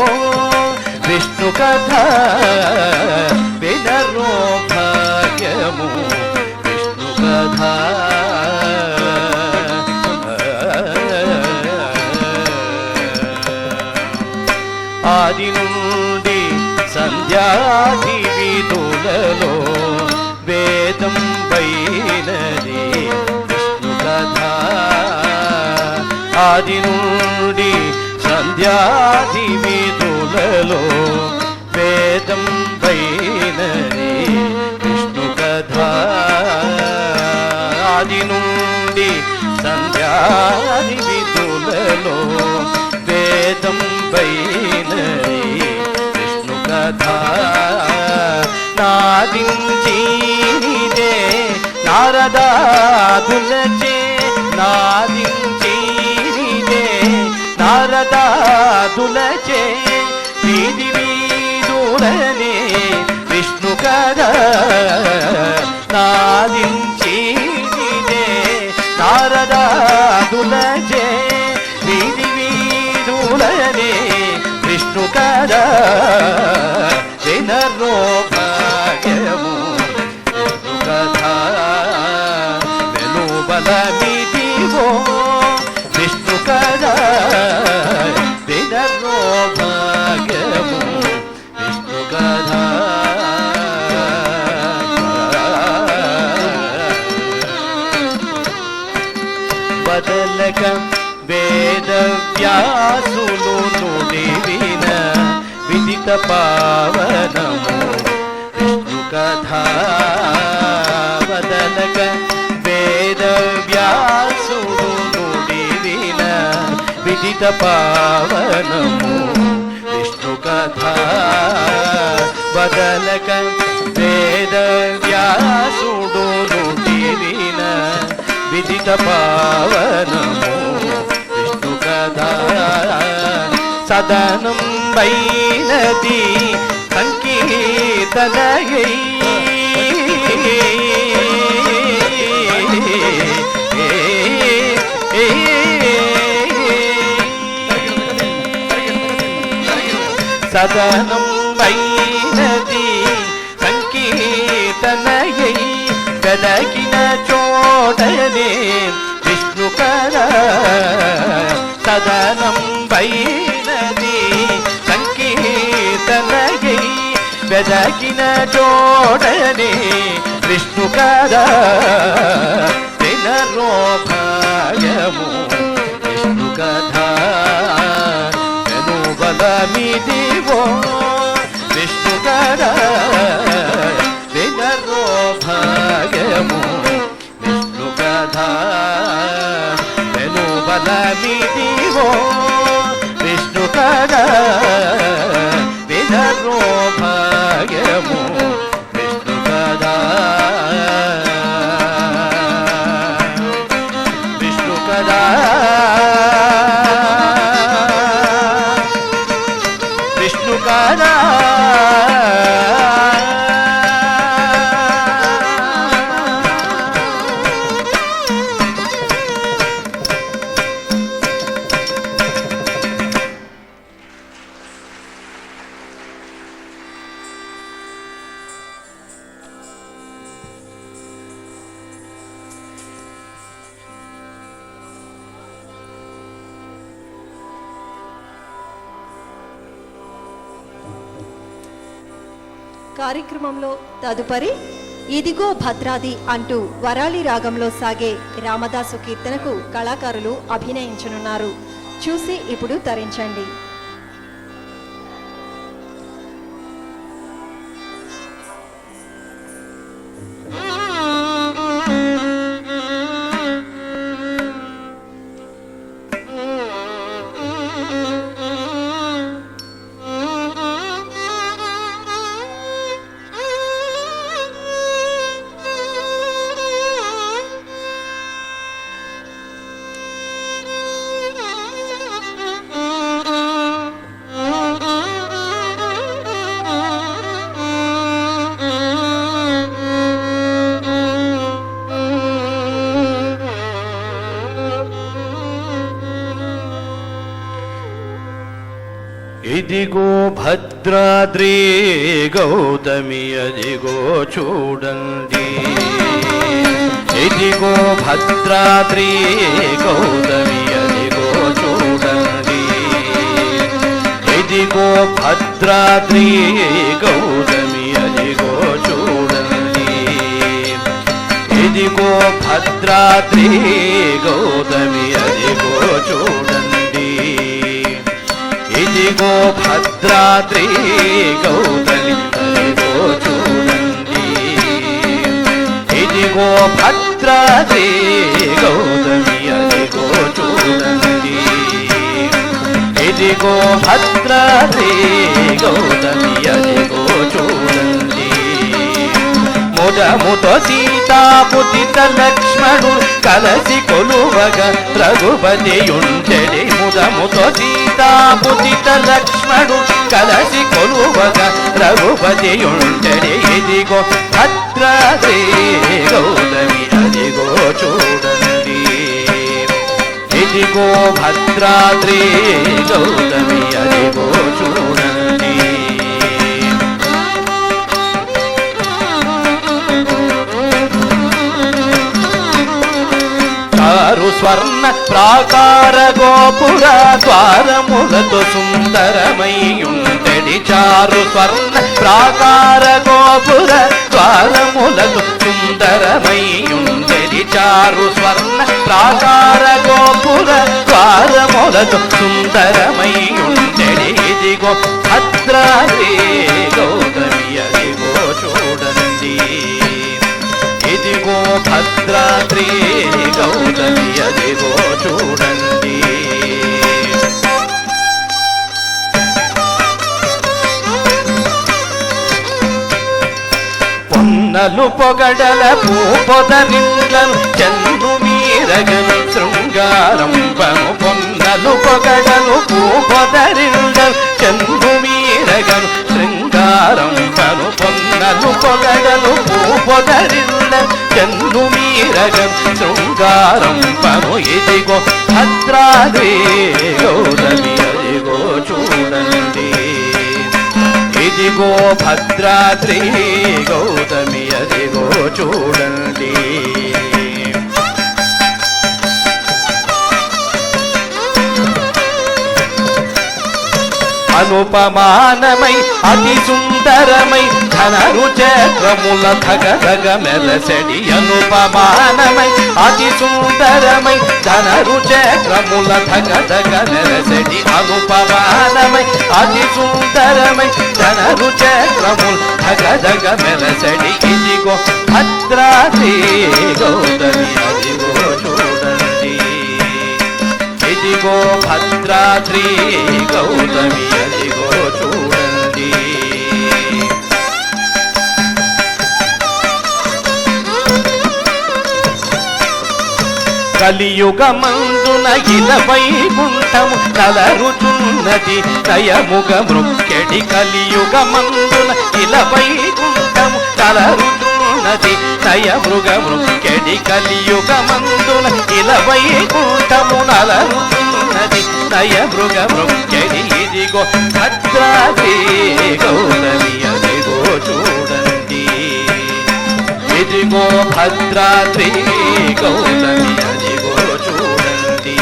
విష్ణు కథా, వినరో భాగ్యము విష్ణు కథా. ఆది నుండి సంధ్యాది విధులలో వేదం పైనది విష్ణు కథా, ఆది నుండి సంధ్యాది విధులలో వేదం పైనది విష్ణు కథా, ఆది నుండి సంధ్యాది విధులలో వేదం పైనది విష్ణు కథా. నాదించే నారదాదులచే, నాదించే నారదాదులచే వీధి వీధులనే విష్ణు కథా, నాదించే నారదాదులచే వీధి వీధులనే విష్ణు కథా, వినరో భాగ్యము విష్ణు కథా, వెనుబలమిదివో విష్ణు కథా, వినరో భాగ్యము విష్ణు కథా. బదలక వేద వ్యాసులు నుడివిన విదిత పావనము విష్ణు కథా, బదలక వేద వ్యాసులు నుడివిన విదిత పావనము విష్ణు కథా, బదలక వేద వ్యాసుడు నుడివిన విదిత పావనము విష్ణు కథా. సదనం వైనది సంకీర్తనయై సదనం వైనది సంకీర్తనయై వెదకిన చోటనే విష్ణు కర సదనం వైనది సంకీర్తనయై వెదకిన చోటనే విష్ణు కర వినరో భాగ్యము విష్ణు కథ బలమిదివో విష్ణు కర వినరో భాగ్యము విష్ణు కథ వెను బలమిదివో విష్ణు కర వినరో భాగ్యము విష్ణు కథ విష్ణు కథ విష్ణు కథ కార్యక్రమంలో తదుపరి ఇదిగో భద్రాది అంటూ వరాళి రాగంలో సాగే రామదాసు కీర్తనకు కళాకారులు అభినయించనున్నారు. చూసి ఇప్పుడు తరించండి. ఇదిగో భద్రాద్రి గౌతమి అదిగో చూడండి. ఇదిగో భద్రాద్రి గౌతమి అదిగో చూడండి. ఇదిగో భద్రాద్రి గౌతమి అదిగో చూడండి. ఇదిగో భద్రాద్రి గౌతమి అదిగో చూడండి. ఇదిగో భద్రాద్రి గౌతమి అదిగో చూడండి. ఇదిగో భద్రాద్రి గౌతమి అదిగో చూడండి. ఇదిగో భద్రాద్రి గౌతమి అదిగో చూడండి. ముదముతో సీతాపుతిత లక్ష్మణుడు కలసి కొలువగా రఘుపతియుండెడి. ముదముతో సీతాపుతిత లక్ష్మణుడు కలసి కొలువగా రఘుపతియుండెడి. ఇదిగో భద్రాద్రి గౌతమి అదిగో చూడండి. ఇదిగో భద్రాద్రి గౌతమి అదిగో చూడండి. చారు స్వర్ణ ప్రాకార గోపుర ద్వారములతో సుందరమయ్యుండెడి. చారు స్వర్ణ ప్రాకార గోపుర ద్వారములతో సుందరమయ్యుండెడి. చారు స్వర్ణ ప్రాకార గోపుర ద్వారములతో సుందరమయ్యుండెడి. ఇదిగో భద్రాద్రి గౌతమి అదిగో చూడండి. ఇదిగో భద్రాద్రి గౌతమి అదిగో చూడండి. పొన్నలు పొగడల పూపొదరిండ్లను చందు మీరగను శృంగారంపను. పొన్నలు పొగడలు పూపొదరిండ్లను చందు మీరగను శృంగారంపను. పొన్నలు పొగడలు పూపొదరిండ్లను చందు మీరగను శృంగారంపను. ఇదిగో భద్రాద్రి గౌతమి అదిగో చూడండి. ఇదిగో భద్రాద్రి గౌతమి అదిగో చూడండి. అనుపమానమై అతి సుందరమై ధనరు చక్రముల ధగధగ మెరసడి. అనుపమానమై అతి సుందరమై ధనరు చక్రముల ధగధగ మెరసడి. అనుపమానమై అతి సుందరమై ధనరు చక్రముల ధగధగ మెరసడి. ఇదిగో భద్రాద్రి గౌతమి అదిగో చూడండి. ఇదిగో భద్రాద్రి గౌతమి అదిగో చూడండి. కలియుగమందున ఇలవైకుంఠము కలరుచున్నది దయముగ మృక్కెడి. కలియుగమందున ఇలవైకుంఠము కలరుచున్నది దయమృగ మృక్కెడి. కలియుగమందున ఇలవైకుంఠము నలరుచున్నది దయమృగ మృక్కెడి. ఇదిగో భద్రాద్రి గౌతమి అదిగో చూడండి. ఇదిగో భద్రాద్రి గౌతమి అదిగో చూడండి.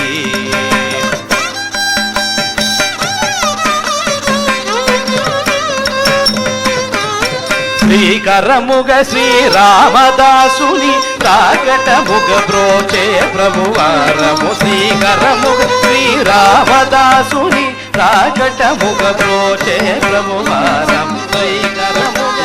శ్రీకరముగ శ్రీరామదాసుని రాకటముగ బ్రోచే ప్రభువారము. శ్రీకరముగ శ్రీరామదాసుని రాకటముగ బ్రోచే ప్రభువారము. శ్రీకరముగ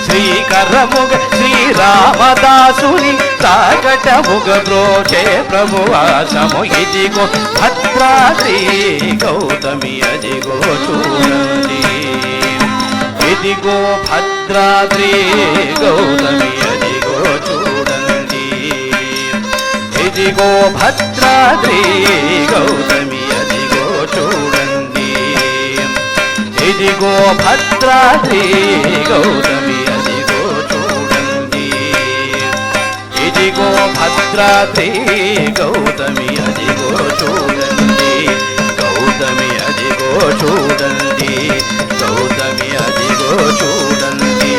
శ్రీకరముగ శ్రీరామదాసుని తాకటముగ బ్రోచే ప్రభువాసము. ఇదిగో భద్రాద్రి గౌతమి అదిగో చూడండి. ఇదిగో భద్రాద్రి గౌతమి అదిగో చూడండి. ఇదిగో భద్రాద్రి గౌతమి అదిగో చూడండి. ఇదిగో భద్రాద్రి గౌతమి అదిగో చూడండి. ఇదిగో భద్రాద్రి గౌతమి అదిగో చూడండి. గౌతమి అదిగో చూడండి. గౌతమి అదిగో చూడండి.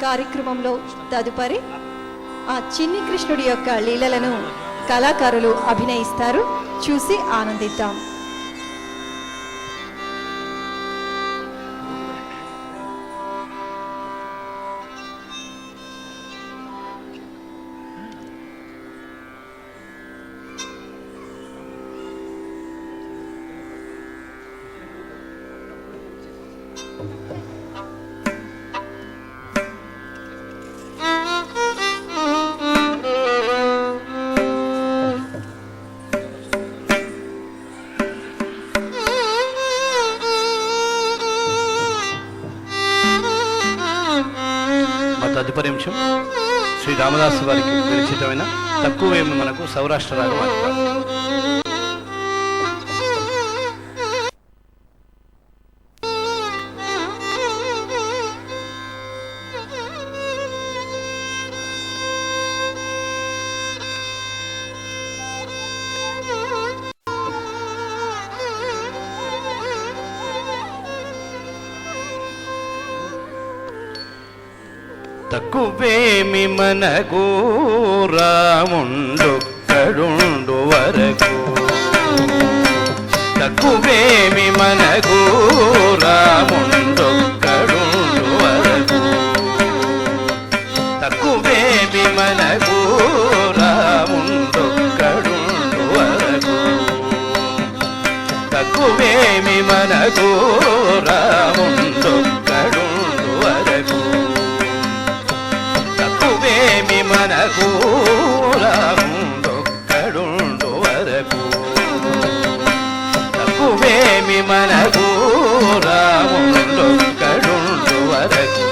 కార్యక్రమంలో తదుపరి ఆ చిన్ని కృష్ణుడి యొక్క లీలలను కళాకారులు అభినయిస్తారు. చూసి ఆనందిద్దాం. తదుపరి అంశం శ్రీ రామదాసు వారికి పరిచితమైన తక్కువేమి మనకు సౌరాష్ట్ర రాగం. తక్కువేమి మనకు రాముండు కడుండు వరకు తక్కువేమి మనకు రాముండు కడుండు వరకు తక్కువేమి మనకు రాముండు కడుండు వరకు తక్కువేమి మనకు రాముండు కడుండు వరకు తక్కువేమి మనకు రాముండు కడుండు వరకు తక్కువేమి మనకు రాముండు కడుండు వరకు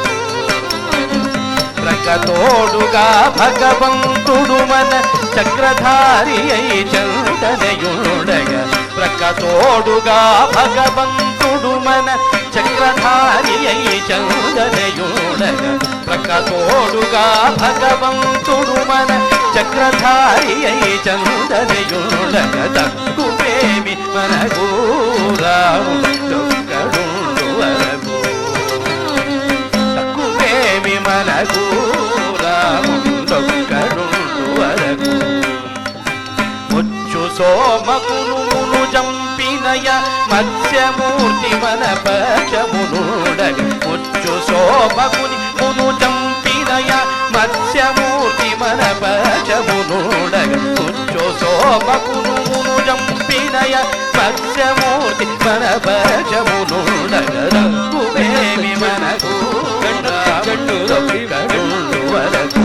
ప్రకతోడుగా భగవంతుడు మన చక్రధారి అయి చందనయుడగా ప్రకతోడుగా భగవంతుడు మన చక్రధారి అయి చందనయుడగా ప్రకతోడుగా భగవంతుడు మన చక్రధారి అయి చందనయుడగా తక్కువేమి మనకు రాముండు కడుండు వరకు తక్కువేమి మనకు రాముండు కడుండు వరకు ముచ్చు సోమకును జంపినయ మత్స్యమూర్తి మన పక్షమునుడగ ముచ్చు సోమకుని మును జంపినయ మత్స్యమూర్తి మన పక్షమునుడగ ముచ్చు సోమకును మును జంపినయ మత్స్యమూర్తి మన పక్షమునుడగ తక్కువేమి మనకు రాముండు కడుండు వరకు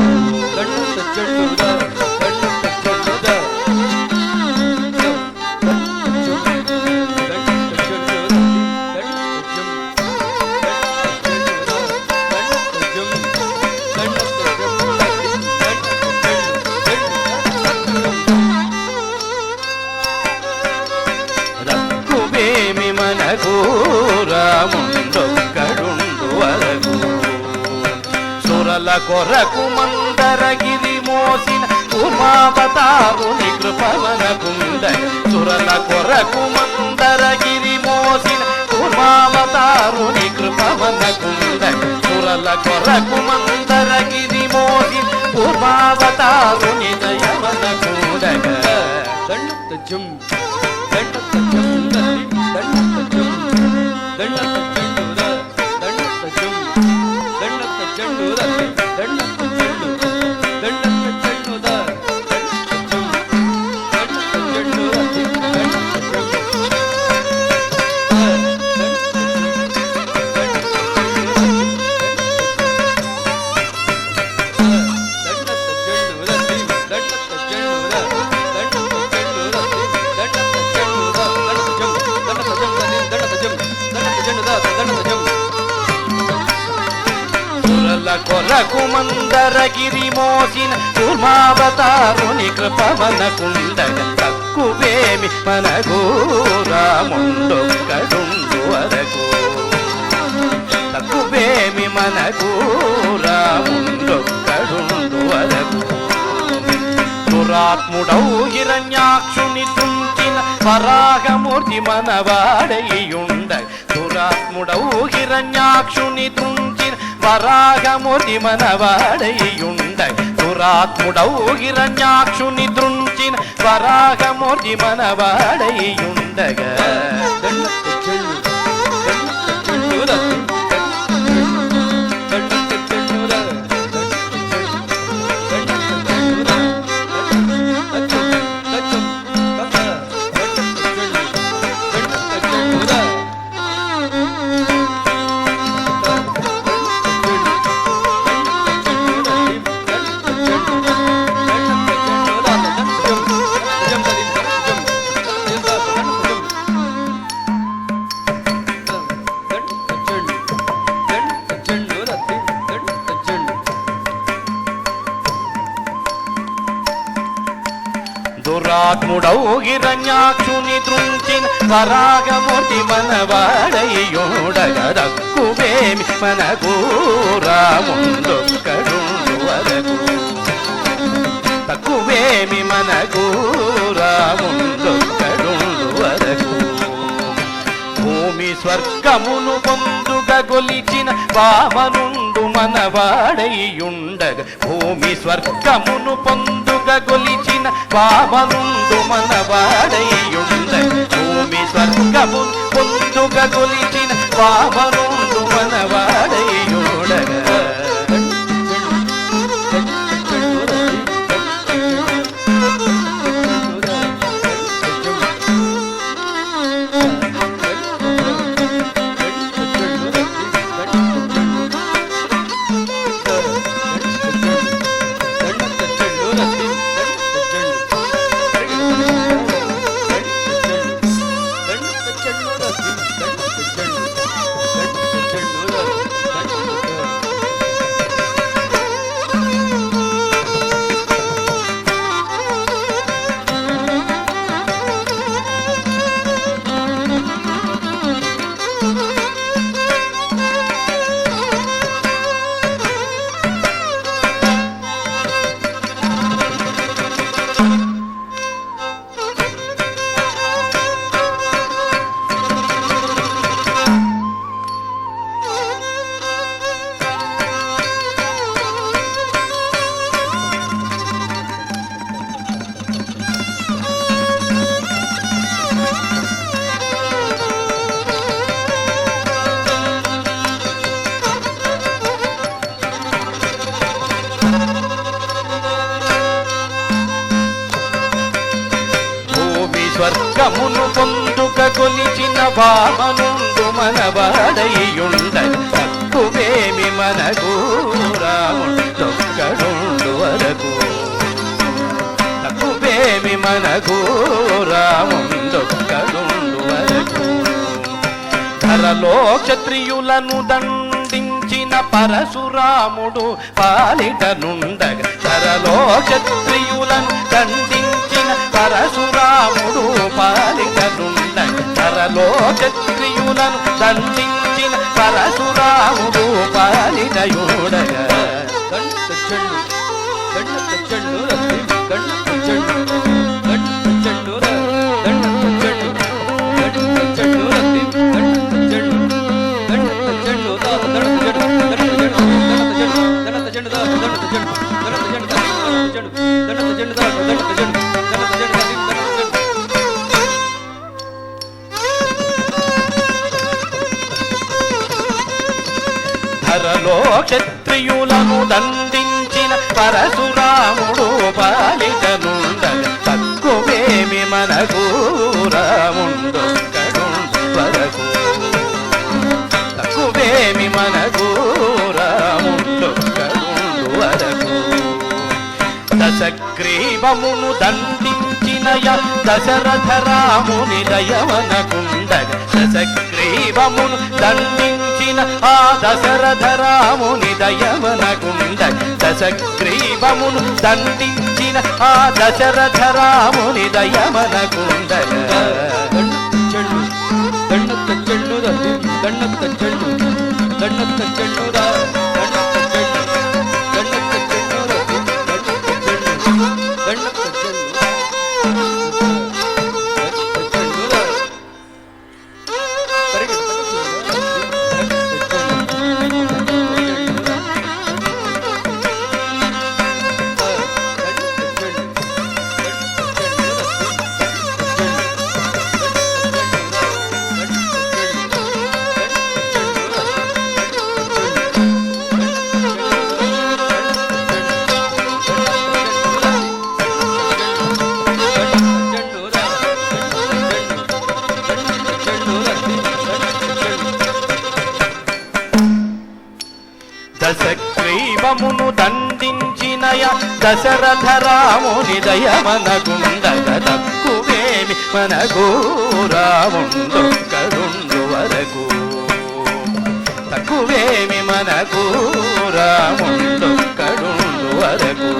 తక్కువేమి మనకు రాముండు కడుండు వరకు సురల కొరకు మందరగిరి మోసిన కూర్మావతారుని కృపవనకుండగ సురల కొరకు మందరగిరి మోసిన కూర్మావతారుని కృపవనకుండగ సురల కొరకు మందరగిరి మోసిన కూర్మావతారుని దయవనకుండగ దండతజం దండతజం దండతజం దండతజండుర దండతజం దండతజండుర దండతజండు దండతజండుర దండతజం దండతజండుర సురల కొరకు మందరగిరి మోసిన కూర్మావతారుని కృపవనకుండగ తక్కువేమి మనకు రాముండు కడుండు వరకు తక్కువేమి మనకు రాముండు కడుండు వరకు దురాత్ముడౌ హిరణ్యాక్షుని తుంచిన వరాహమూర్తి మనవాడయుండ దురాత్ముడౌ హిరణ్యాక్షుని తుంచిన వరాహమూర్తి మనవాడయుండ దురాత్ముడౌ హిరణ్యాక్షుని దృంచిన వరాహమూర్తి మనవాడయుండగా దురాత్ముడౌ హిరణ్యాక్షుని దృంచిన వరాగమూర్తి మనవాడయుండగ దక్కువేమి మనకు రాముండు కడుండు వరకు తక్కువేమి మనకు రాముండు కడుండు వరకు భూమి స్వర్గమును పొందుగ గొలిచిన వామనుండు మనవాడయుండగ భూమి స్వర్గమును పొందుగ గొలిచిన పాపనుండు మనవాడయుండగ భూమి స్వర్గమును పొందుగ గొలిచిన పాపనుండు మనవాడయుండగ స్వర్గమును పొందుక కొలిచిన వామనుండు మనవాడయుండగ తక్కువేమి మనకు రాముడొక్కడుండు వరకు తక్కువేమి మనకు రాముడొక్కడుండు వరకు ధరలో క్షత్రియులను దండించిన పరశురాముడు పాలిటనుండగ ధరలో క్షత్రియులను దండించిన పరశురాముడు పాలిటనుండగ ధరలో క్షత్రియులను దండించిన పరశురాముడు పాలిటయుడగ ధరలో క్షత్రియులను దండించిన పరశురాముడు పాలిటనుండగ తక్కువేమి మనకు రాముడొక్కడుండు వరకు తక్కువేమి మనకు రాముడొక్కడుండు వరకు దశగ్రీవమును దండించినయ దశరథ రాముని దయవనకుండగ దశగ్రీవమును దండించిన ఆ దశరథ రాముని దయవనకుండగ దశగ్రీవమును దండించిన ఆ దశరథ రాముని దయవనకుండగ దశగ్రీవమును దండించినయ దశరథ రాముని దయమనకుండగ తక్కువేమి మనకు రాముడొక్కడుండు వరకు తక్కువేమి మనకు రాముడొక్కడుండు వరకు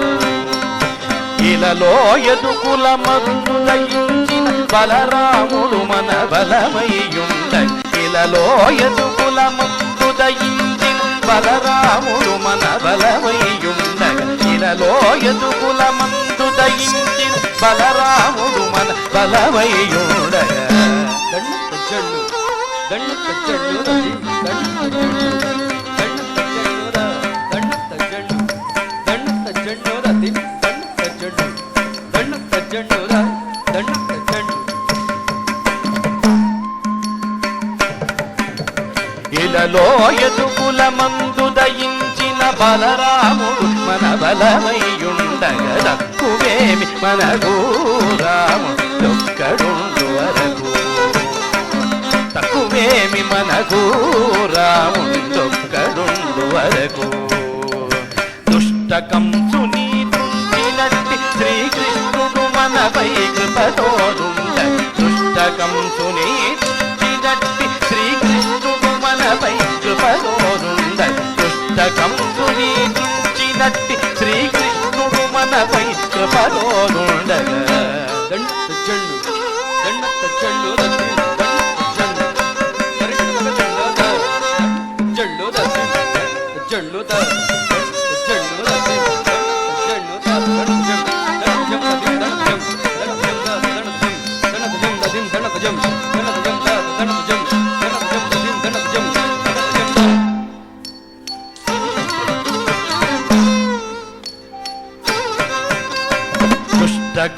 ఇలలో ఎదుకుల మధు దయించిన బలరాముడు మన బలమయ్యుండగ ఇలలో ఎదుకుల మధు దయించిన బలరాముడు మన బలమయ్యుండగ ఇలలో ఎదుకుల మందు దయించిన బలరాముడు మన బలమయ్యుండగ దండ ఇలలో ఎదుకుల మందు దయించిన బలరాముడు మన బలమయ్యుండగ తక్కువేమి మనకు రాముడొక్కడుండు వరకు తక్కువేమి మనకు రాముడొక్కడుండు వరకు దుష్టకంసుని దృష్టినట్టి శ్రీకృష్ణుడు మనపై కృపతోడుండ దుష్టకంసుని దృష్టినట్టి శ్రీకృష్ణుడు మనపై కృపతోడుండ దుష్టకంసుని దృష్టినట్టి శ్రీకృష్ణుడు మనపై కృపతోడుండగా దండ చెండు దండ చెండు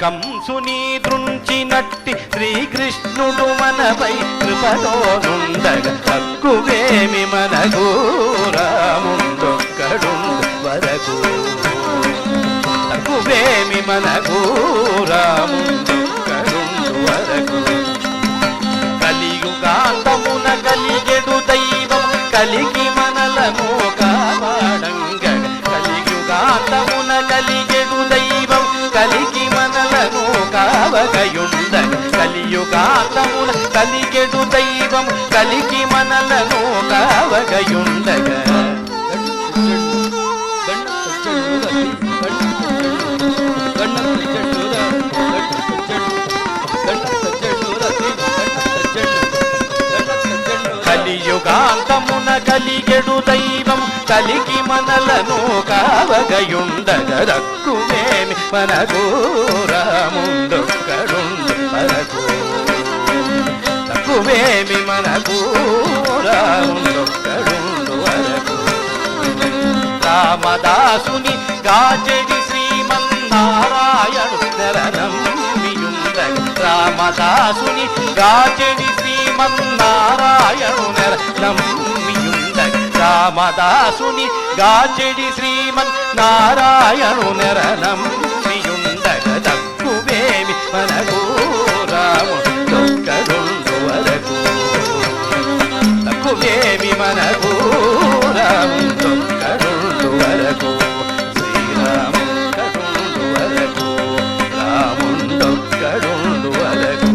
కంసుని దృంచినట్టి శ్రీకృష్ణుడు మనపై కృపతోనుండగ తక్కువేమి మనకు రాముడొక్కడుండు వరకు తక్కువేమి మనకు రాముడొక్కడుండు వరకు కలియుగాంతమున కలిగెడు దైవం కలిగి మనలను కాపాడంగ కలియుగాంతమున కలిగెడు దైవం కలిగి మనలను కావగయుండగ కలియుగాంతమున కలిగెడు దైవం కలిగి మనలను కావగయుండగ కలియుగాంతమున కలిగెడు దైవం కలిగి మనలను కావగయుండగ దక్కువేమి మనకు రాముడొక్కడుండు వరకు తక్కువేమి మనకు రాముడొక్కడుండు వరకు రామదాసుని గాచెడి శ్రీమన్నారాయణు నెరనమ్మియుండగ రామదాసుని గాచెడి శ్రీమన్నారాయణు నెరనమ్మియుండగ రామదాసుని గాచెడి శ్రీమన్నారాయణు నెరనమ్మియుండగ తక్కువేమి మనకు రాముడొక్కడుండు వరకు తక్కువేమి మనకు రాముడొక్కడుండు వరకు శ్రీరాముడొక్కడుండు వరకు రాముడొక్కడుండు వరకు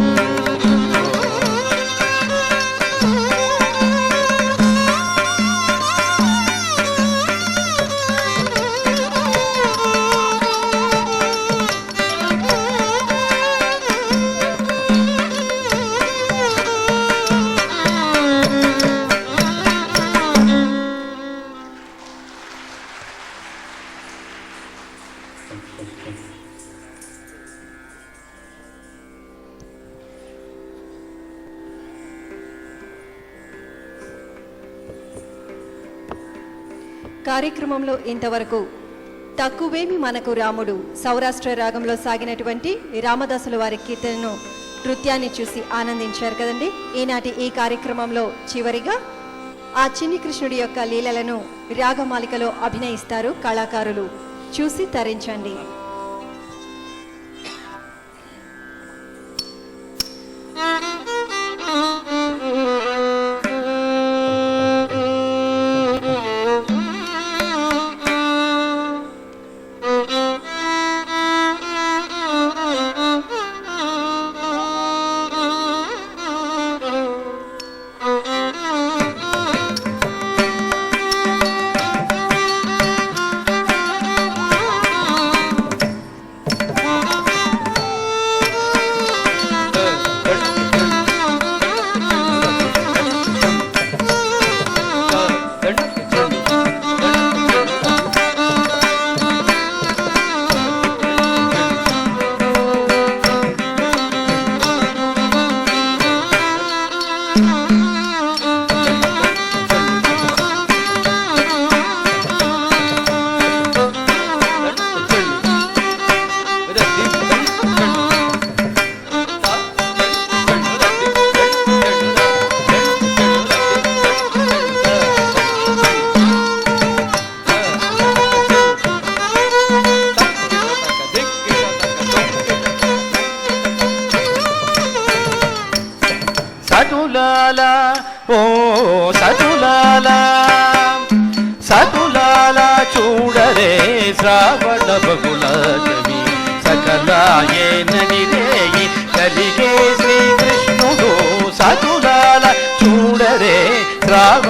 కార్యక్రమంలో ఇంతవరకు తక్కువేమి మనకు రాముడు సౌరాష్ట్ర రాగంలో సాగినటువంటి రామదాసుల వారి కీర్తనను నృత్యాన్ని చూసి ఆనందించారు కదండి. ఈనాటి ఈ కార్యక్రమంలో చివరిగా ఆ చిన్ని కృష్ణుడి యొక్క లీలలను రాగమాలికలో అభినయిస్తారు కళాకారులు. చూసి తరించండి.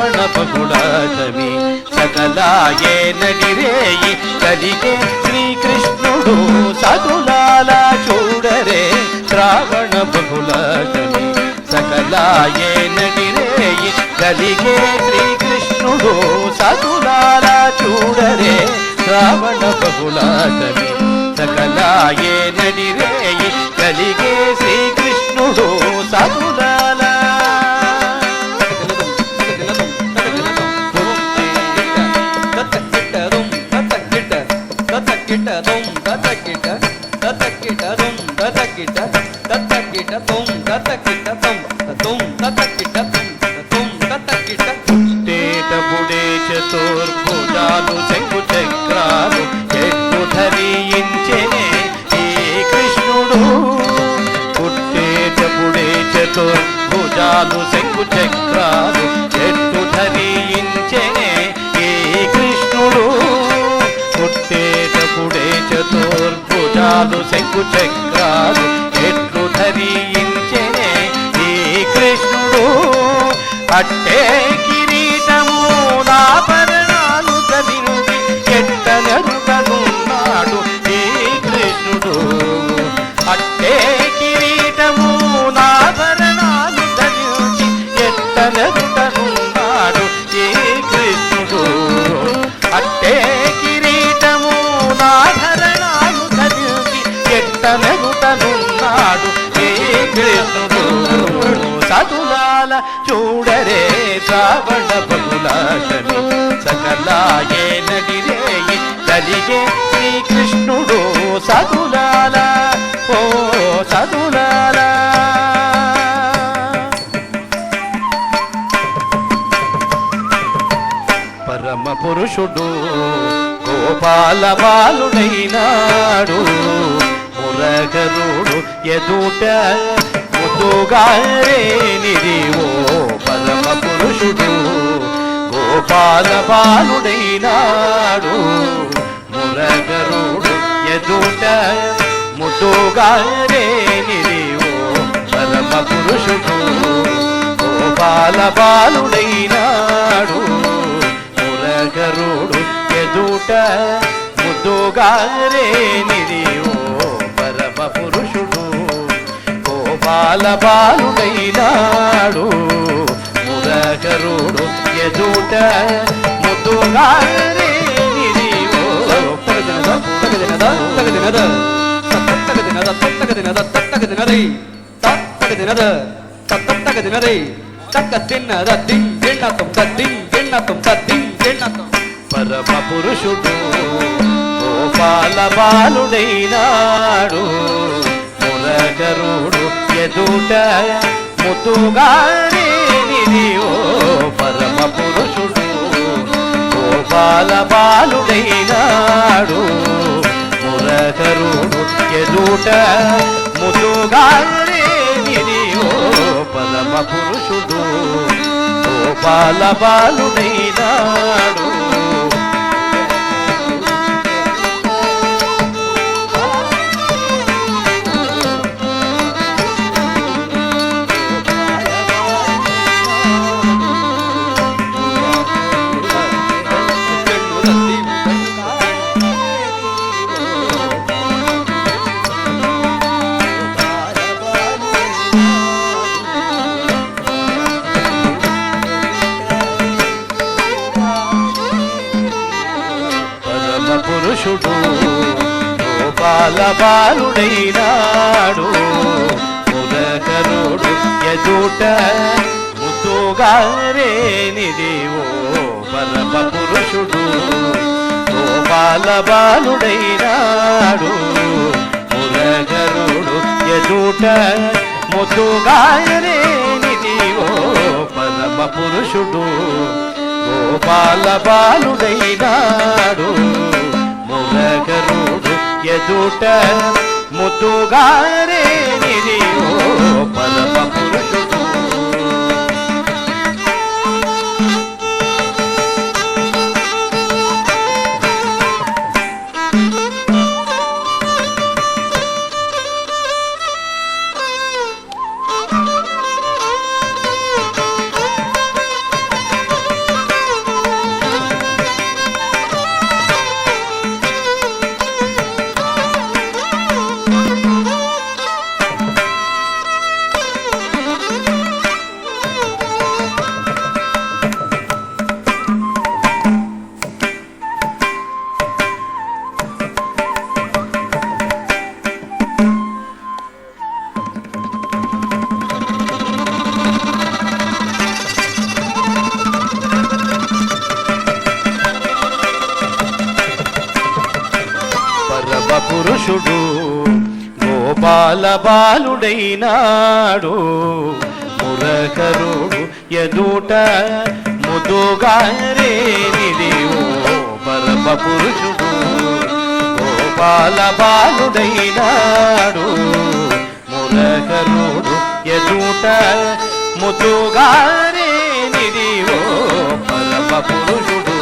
శ్రావణ బహుళాష్టమి సకలాయే నడిరేయి కలిగే శ్రీకృష్ణుడు సతులాల చూడరే శ్రావణ బహుళాష్టమి సకలాయే నడిరేయి కలిగే శ్రీకృష్ణుడు సతులాల చూడరే శ్రావణ బహుళాష్టమి సకలాయే నడిరేయి కలిగే శ్రీకృష్ణుడు సతులాల పుట్టేటప్పుడే చతుర్భుజాలు శంకు చక్రాలు ఎట్టు ధరించెనే ఈ కృష్ణుడు పుట్టేటప్పుడే చతుర్భుజాలు శంకు చక్రాలు ఎట్టు ధరించెనే ఈ కృష్ణుడు పుట్టేటప్పుడే చతుర్భుజాలు శంకు చక్రాలు ఎట్లు ధరించెనే ఈ కృష్ణుడు అట్టే కిరీటము నాభరణాలు ధరించి ఎట్టనరుగనున్నాడు ఈ కృష్ణుడు అట్టే కిరీటము నాభరణాలు ధరించి ఎట్టనరుగనున్నాడు ఈ కృష్ణుడు అట్టే కిరీటము నాభరణాలు ధరించి ఎట్టనరుగనున్నాడు ఈ కృష్ణుడు సతులాల చూడరే శ్రావణ బహుళాష్టమి సకలాయే నడిరేయి కలిగే శ్రీకృష్ణుడు సతులాల ఓ సతులాల పరమ పురుషుడు గోపాల బాలుడైనాడు మురగరుడు ఎదుట ముద్దుగారేనిది ఓ పరమ పురుషుడు గోపాల బాలుడైనాడు మురగరుడు ఎదుట ముద్దుగారేనిది ఓ పరమ పురుషుడు గోపాల బాలుడైనాడు మురగరుడు ఎదుట ముద్దుగారేనిది ఓ పరమ పురుషుడు గోపాల బాలుడైనాడు మురగరుడు ఎదుట ముద్దుగారేనిది ఓ పరమ పురుషుడు గోపాల బాలుడైనాడు మురగరుడు ఎదుట ముద్దుగారేనిది ఓ పరమ పురుషుడు గోపాల బాలుడైనాడు మురగరుడు ఎదుట ముద్దుగారేనిది ఓ పరమ పురుషుడు గోపాల బాలుడైనాడు పురుషుడు గోపాల బాలుడైనాడు మురగరుడు ఎదుట ముద్దుగారేనిది ఓ పరమ పురుషుడు గోపాల బాలుడైనాడు మురగరుడు ఎదుట ముద్దుగారేనిది ఓ పరమ పురుషుడు గోపాల బాలుడైనాడు మురగరుడు ఎదుట ముద్దుగారేనిది ఓ పరమ పురుషుడు పురుషుడు గోపాల బాలుడైనాడు మురకరుడు ఎదుట ముదుగారేనిది ఓ పరమ పురుషుడు గోపాల బాలుడైనాడు మురకరుడు ఎదుట ముదుగారేనిది ఓ పరమ పురుషుడు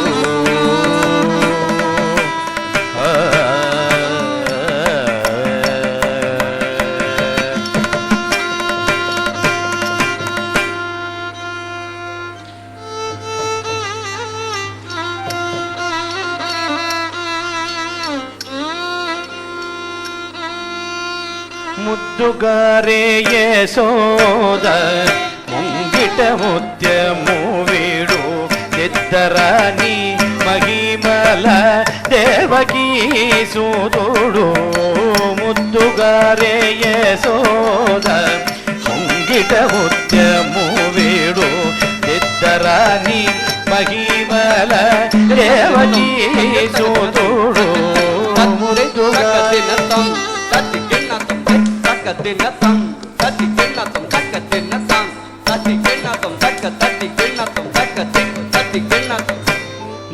ముద్దుగారే యశోద ముంగిట ముత్యము వీడు ఇద్దరాని మహిమల దేవకీ సూదుడు ముద్దుగారే యశోద ముంగిట ముత్యము వీడు ఇద్దరాని మహిమల దేవకీ సూదుడు ముద్దుగారే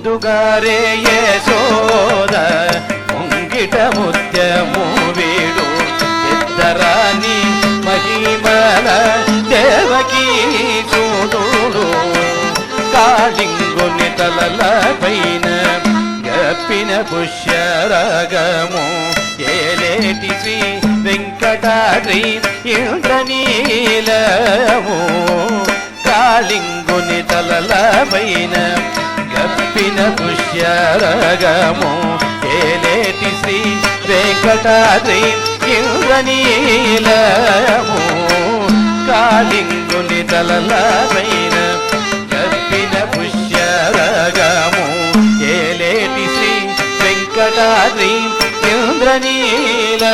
దుగారే యశోద ముంగిట ముత్యము వీడు ఇద్దరాని మహిమల దేవకీ సూదుడు కాళింగుని తలల పైన గప్పిన పుష్యరాగము ఏలేటి శ్రీ వెంకటాద్రి ఇంద్రనీలము కాళింగుని తలల పైన గప్పిన పుష్యరాగము ఏలేటి శ్రీ వెంకటాద్రి ఇంద్రనీలము కాళింగుని తలల పైన గప్పిన పుష్యరాగము ఏలేటి శ్రీ వెంకటాద్రి ఇంద్రనీలము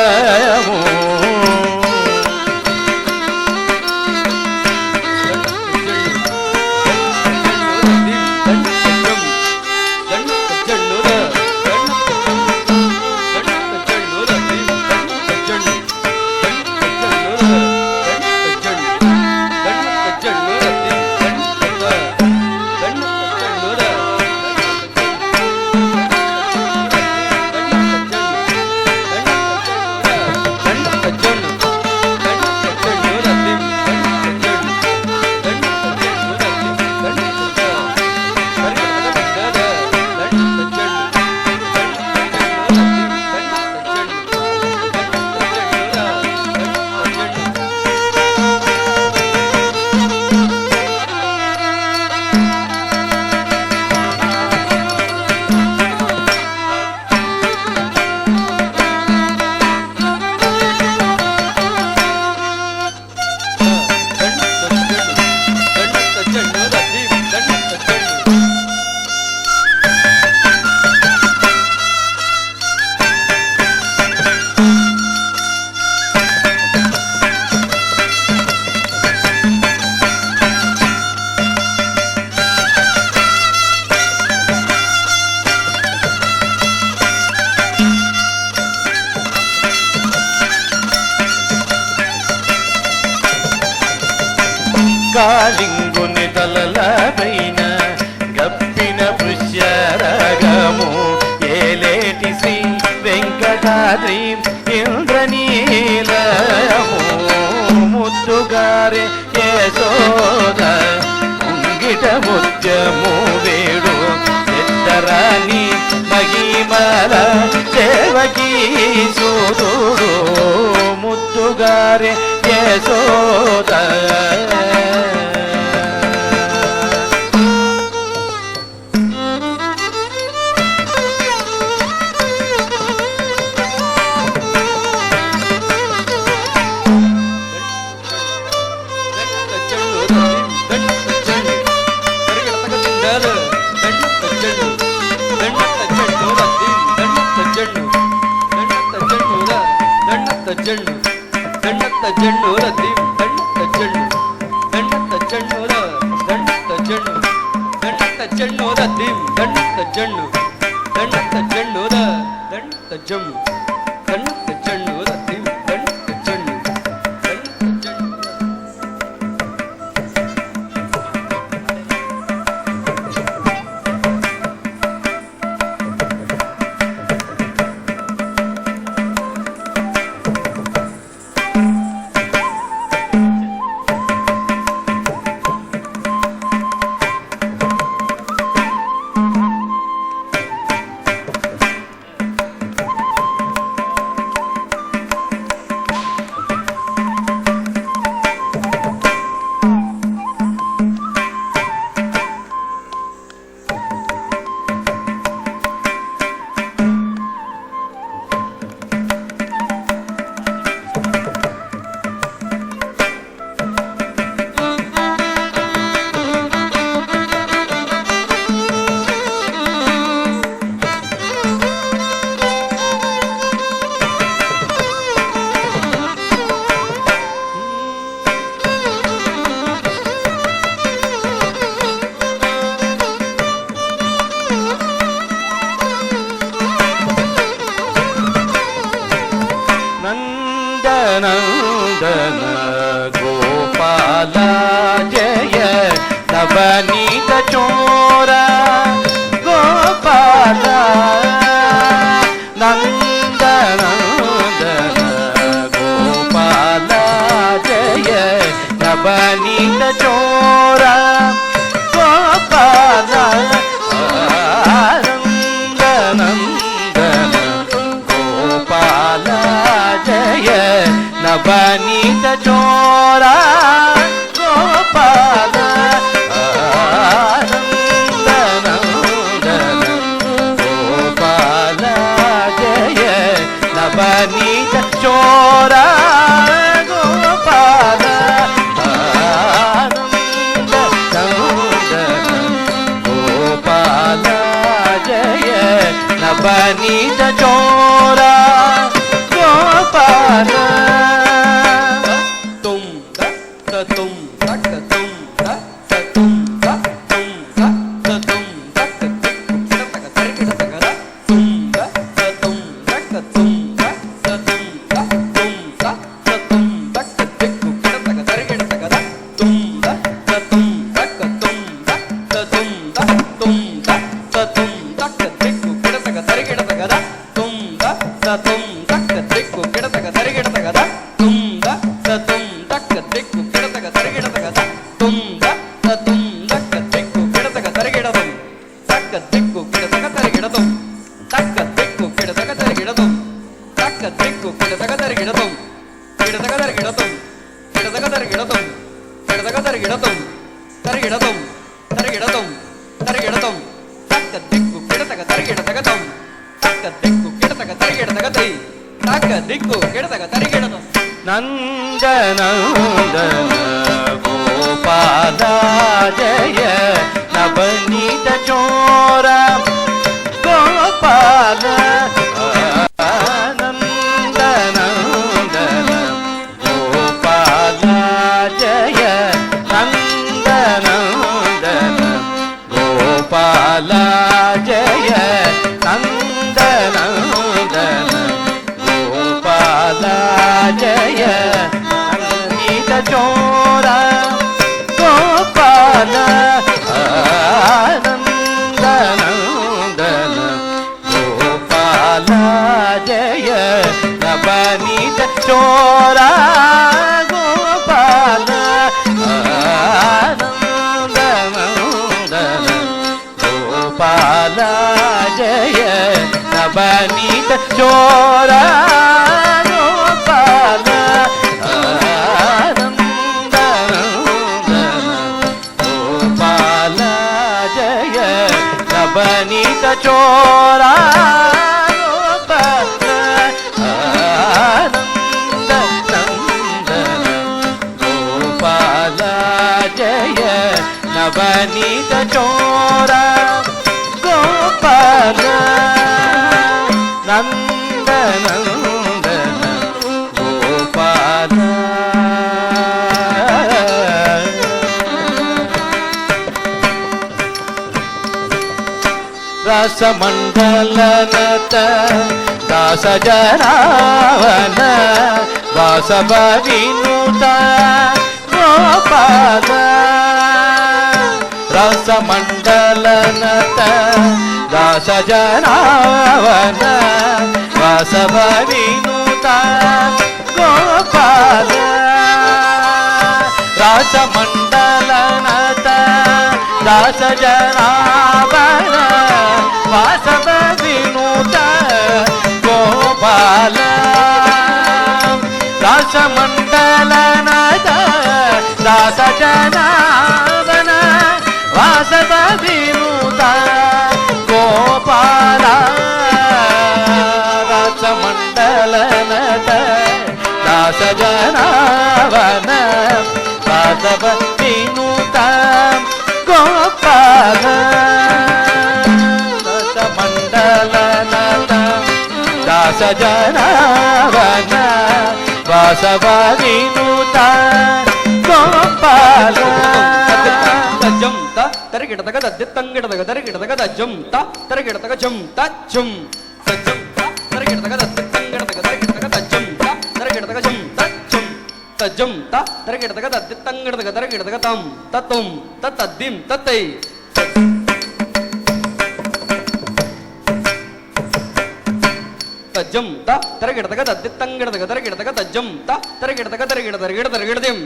కాళింగుని తలల పైన గప్పిన పుష్యరాగము ఏలేటి శ్రీ వెంకటాద్రి ఇంద్రనీలము ముద్దుగారే యశోద ముంగిట ముత్యము వేడు ఇద్దరాని మహిమల దేవకీ సూదుడు ముద్దుగారే యశోద జన్ను ನಂದನ ಗೋಪಾಲ ಜಯ ನವನೀತ ಚೋರ ಗೋಪಾಲ ನಂದನಂದನ ಗೋಪಾಲ ಜಯ ನವನೀತ ಚೋರ ಗೋಪಾಲ ನಂದನಂದನ ಗೋಪಾಲ ಜಯ ನವನೀತ ಚೋರ ಗೋಪಾಲ ನಂದನಂದನ ಗೋಪಾಲ ಜಯ ನವನೀತ ಚೋರ ಗೋಪಾಲ ಗೋಪಾಲ ಜಯ ನವನೀತ ಚೋರ ಗೋಪಾಲ ತುಂ ದ ತುಂ ತಕ್ಕ ತುಂ ದ ತುಂ ದ ತುಂ ದ ತುಂ ತಕ್ಕ ಕಿಡತಕ ತರಿಗಿಡತಕದ ತುಂ ದ ತುಂ ತಕ್ಕ ತುಂ ದ ತುಂ ದ ತುಂ ದ ತುಂ ತಕ್ಕ ದಿಕ್ಕು ಕಿಡತಕ ತರಿಗಿಡತಕದ ತುಂ ದ ತುಂ ತಕ್ಕ ತುಂ ದ ತುಂ ದ ತುಂ ದ ತುಂ ತಕ್ಕ ದಿಕ್ಕು ಕಿಡತಕ ತರಿಗಿಡತಕದ ತುಂ ದ ತುಂ ತಕ್ಕ ದಿಕ್ಕು ಕಿಡತಕ ತರಿಗಿಡತಕದ ತುಂ ದ ತುಂ ತಕ್ಕ ದಿಕ್ಕು ಕಿಡತಕ ತರಿಗಿಡತಕದ ತುಂ ದ ತುಂ ತಕ್ಕ ದಿಕ್ಕು ಕಿಡತಕ ತರಿಗಿಡದಂ ತಕ್ಕ ದಿಕ್ಕು ಕಿಡತಕ ತರಿಗಿಡದಂ ತಕ್ಕ ದಿಕ್ಕು ಕಿಡತಕ ತರಿಗಿಡದಂ ತಕ್ಕ ದಿಕ್ಕು ಕಿಡತಕ ತರಿಗಿಡದಂ ಕಿಡತಕ ತರಿಗಿಡದಂ ಕಿಡತಕ ತರಿಗಿಡದಂ ಕಿಡತಕ ತರಿಗಿಡದಂ ತರಿಗಿಡದಂ ತರಿಗಿಡದಂ ತರಿಗಿಡದಂ ತಕ್ಕ ದಿಕ್ಕು ಕಿಡತಕ ತರಿಗಿಡತಕದಂ ತಕ್ಕ ದಿಕ್ಕು ಕಿಡತಕ ತರಿಗಿಡತಕದೈ ತಕ್ಕ ದಿಕ್ಕು ಕಿಡತಕ ತರಿಗಿಡದಂ ನಂದನಂದನ ಗೋಪಾಲ ಜಯ ನವನೀತ ಚೋರ ಗೋಪಾಲ ನಂದನಂದನ ಗೋಪಾಲ ಜಯ ನಂದನಂದನ ಗೋಪಾಲ ಜಯ ನಂದನಂದನ ಗೋಪಾಲ ಜಯ ನವನೀತ ಚೋರ ಗೋಪಾಲ ನಂದನಂದನ ಗೋಪಾಲ ಜಯ ನವನೀತ ಚೋರ ಗೋಪಾಲ ನಂದನಂದನ ಗೋಪಾಲ ಜಯ ನವನೀತ ಚೋರ ಗೋಪಾಲ ನಂದನಂದನ ಗೋಪಾಲ ಜಯ ನವನೀತ ಚೋರ ಗೋಪಾಲ ನಂದನಂದನ ಗೋಪಾಲ ಜಯ ನವನೀತ ಚೋರ ಗೋಪಾಲ ನಂದನಂದನ ಗೋಪಾಲ ರಸಮಂಡಲನತ ದಾಸ ಜನಾವನ ವಾಸವ ವಿನುತ ಗೋಪಾಲ ರಸಮಂಡಲನತ ದಾಸ ಜನಾವನ ವಾಸವ ವಿನುತ ಗೋಪಾಲ ರಸಮಂಡಲನತ ದಾಸ ಜನಾವನ ವಾಸವ ವಿನುತ ಗೋಪಾಲ ರಸಮಂಡಲನತ ದಾಸ ಜನಾವನ ವಾಸವ ವಿನುತ ಗೋಪಾಲ ರಸಮಂಡಲನತ ದಾಸ ಜನಾವನ ವಾಸವ ವಿನುತ ಗೋಪಾಲ ರಸಮಂಡಲನತ ದಾಸ ಜನಾವನ ವಾಸವ ವಿನುತ ಗೋಪಾಲ ಜಂ ತ ತರಗಿಡತಗ ತಂಗಿಡತಗ ತರಗಿಡತಗ ಜಂ ತ ತರಗಿಡತಗ ಜಂ ತ ಜಂ ಜಂ ತ ತರಗಿಡತಗ ತಂಗಿಡತಗ ತರಗಿಡತಗ ಜಂ ತ ತರಗಿಡತಗ ಜಂ ತ తజ్జం త తరగిడతగ తద్దిత్తంగిడతగ తరగిడతగ తం తత్తుం తత్తద్దిం తత్తై తజ్జం త తరగిడతగ తద్దిత్తంగిడతగ తరగిడతగ తజ్జం త తరగిడతగ తరగిడ తరగిడ తరగిడదిం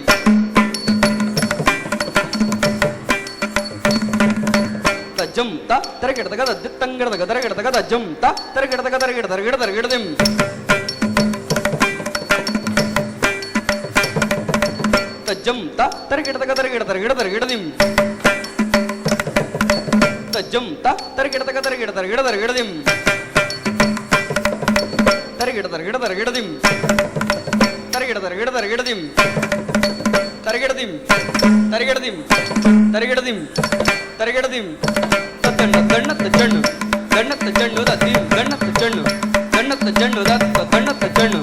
తజ్జం త తరగిడతగ తద్దిత్తంగిడతగ తరగిడతగ తజ్జం త తరగిడతగ తరగిడ తరగిడ తరగిడదిం తజ్జం త తరగిడతగ తరగిడ తరగిడ తరగిడదిం తజ్జం త తరగిడతగ తరగిడ తరగిడ తరగిడదిం తరగిడ తరగిడ తరగిడదిం తరగిడ తరగిడ తరగిడదిం తరగిడదిం తరగిడదిం తరగిడదిం తరగిడదిం తద్దండ దండత జన్ను దండత జన్ను దద్దిం దండత జన్ను దండత జన్ను దత్త దండత జన్ను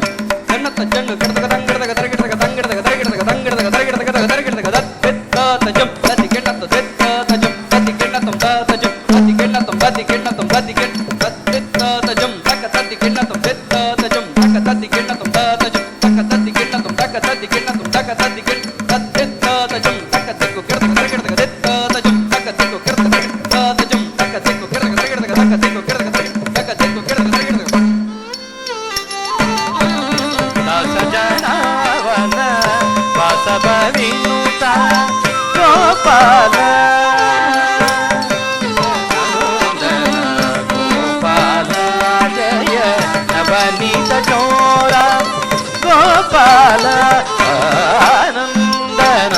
దండత జన్ను గిడతగ దంగిడతగ తరగిడతగ దంగిడతగ తరగిడతగ దంగిడతగ తరగిడతగ తరగిడతగ దత్త తజం దతి గిడత దత్త తజం దతి గిడతం తజం దతి గిడతం దతి గిడతం దతి గిడ దత్త తజం తక దతి గిడతం దత్త తజం తక దతి గిడతం తజం తక దతి గిడతం తక దతి గిడతం తక దతి గిడ దత్త తజం తక దకు గిడతగ తరగిడతగ దత్త తజం తక దకు గిడతగ తజం తక దకు గిడతగ తరగిడతగ తక దకు గిడతగ తక దకు గిడతగ తరగిడతగ దాస జనావన వాసవ వినుత గోపాల గోపాల జయ నవనీత చోర గోపాల ఆనందనందన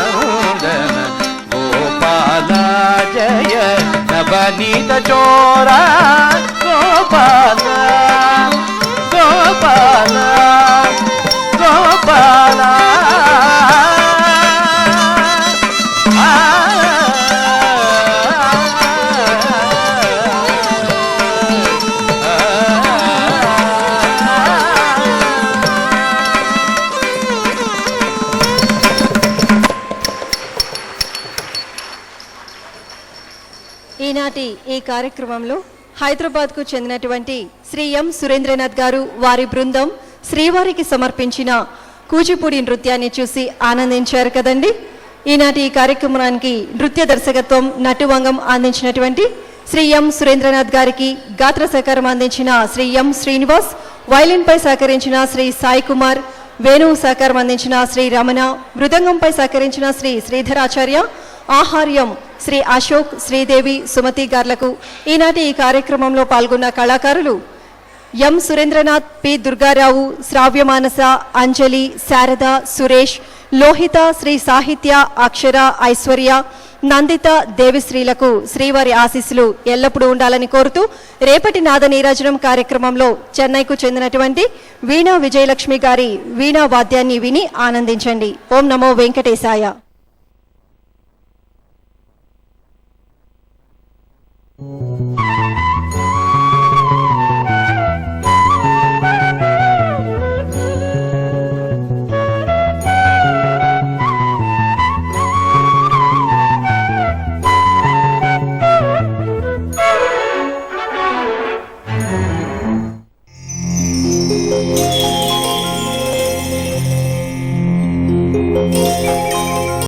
గోపాల జయ నవనీత చోర గోపాల గోపాల గోపాల ఈనాటి ఈ కార్యక్రమంలో హైదరాబాద్కు చెందినటువంటి శ్రీ ఎం సురేంద్రనాథ్ గారు వారి బృందం శ్రీవారికి సమర్పించిన కూచిపూడి నృత్యాన్ని చూసి ఆనందించారు కదండి. ఈనాటి ఈ కార్యక్రమానికి నృత్య దర్శకత్వం నటువంగం అందించినటువంటి శ్రీ ఎం సురేంద్రనాథ్ గారికి, గాత్ర సహకారం అందించిన శ్రీ ఎం శ్రీనివాస్, వైలిన్పై సహకరించిన శ్రీ సాయి కుమార్, వేణువు సహకారం అందించిన శ్రీ రమణ, మృదంగంపై సహకరించిన శ్రీ శ్రీధరాచార్య, ఆహార్యం శ్రీ అశోక్, శ్రీదేవి, సుమతి గార్లకు ఈనాటి ఈ కార్యక్రమంలో పాల్గొన్న కళాకారులు ఎం సురేంద్రనాథ్, పి దుర్గారావు, శ్రావ్యమానస, అంజలి, శారద, సురేష్, లోహిత, శ్రీ సాహిత్య, అక్షర, ఐశ్వర్య, నందిత, దేవిశ్రీలకు శ్రీవారి ఆశీస్సులు ఎల్లప్పుడూ ఉండాలని కోరుతూ రేపటి నాద నీరాజనం కార్యక్రమంలో చెన్నైకు చెందినటువంటి వీణా విజయలక్ష్మి గారి వీణా వాద్యాన్ని విని ఆనందించండి. ఓం నమో వెంకటేశాయ. Oh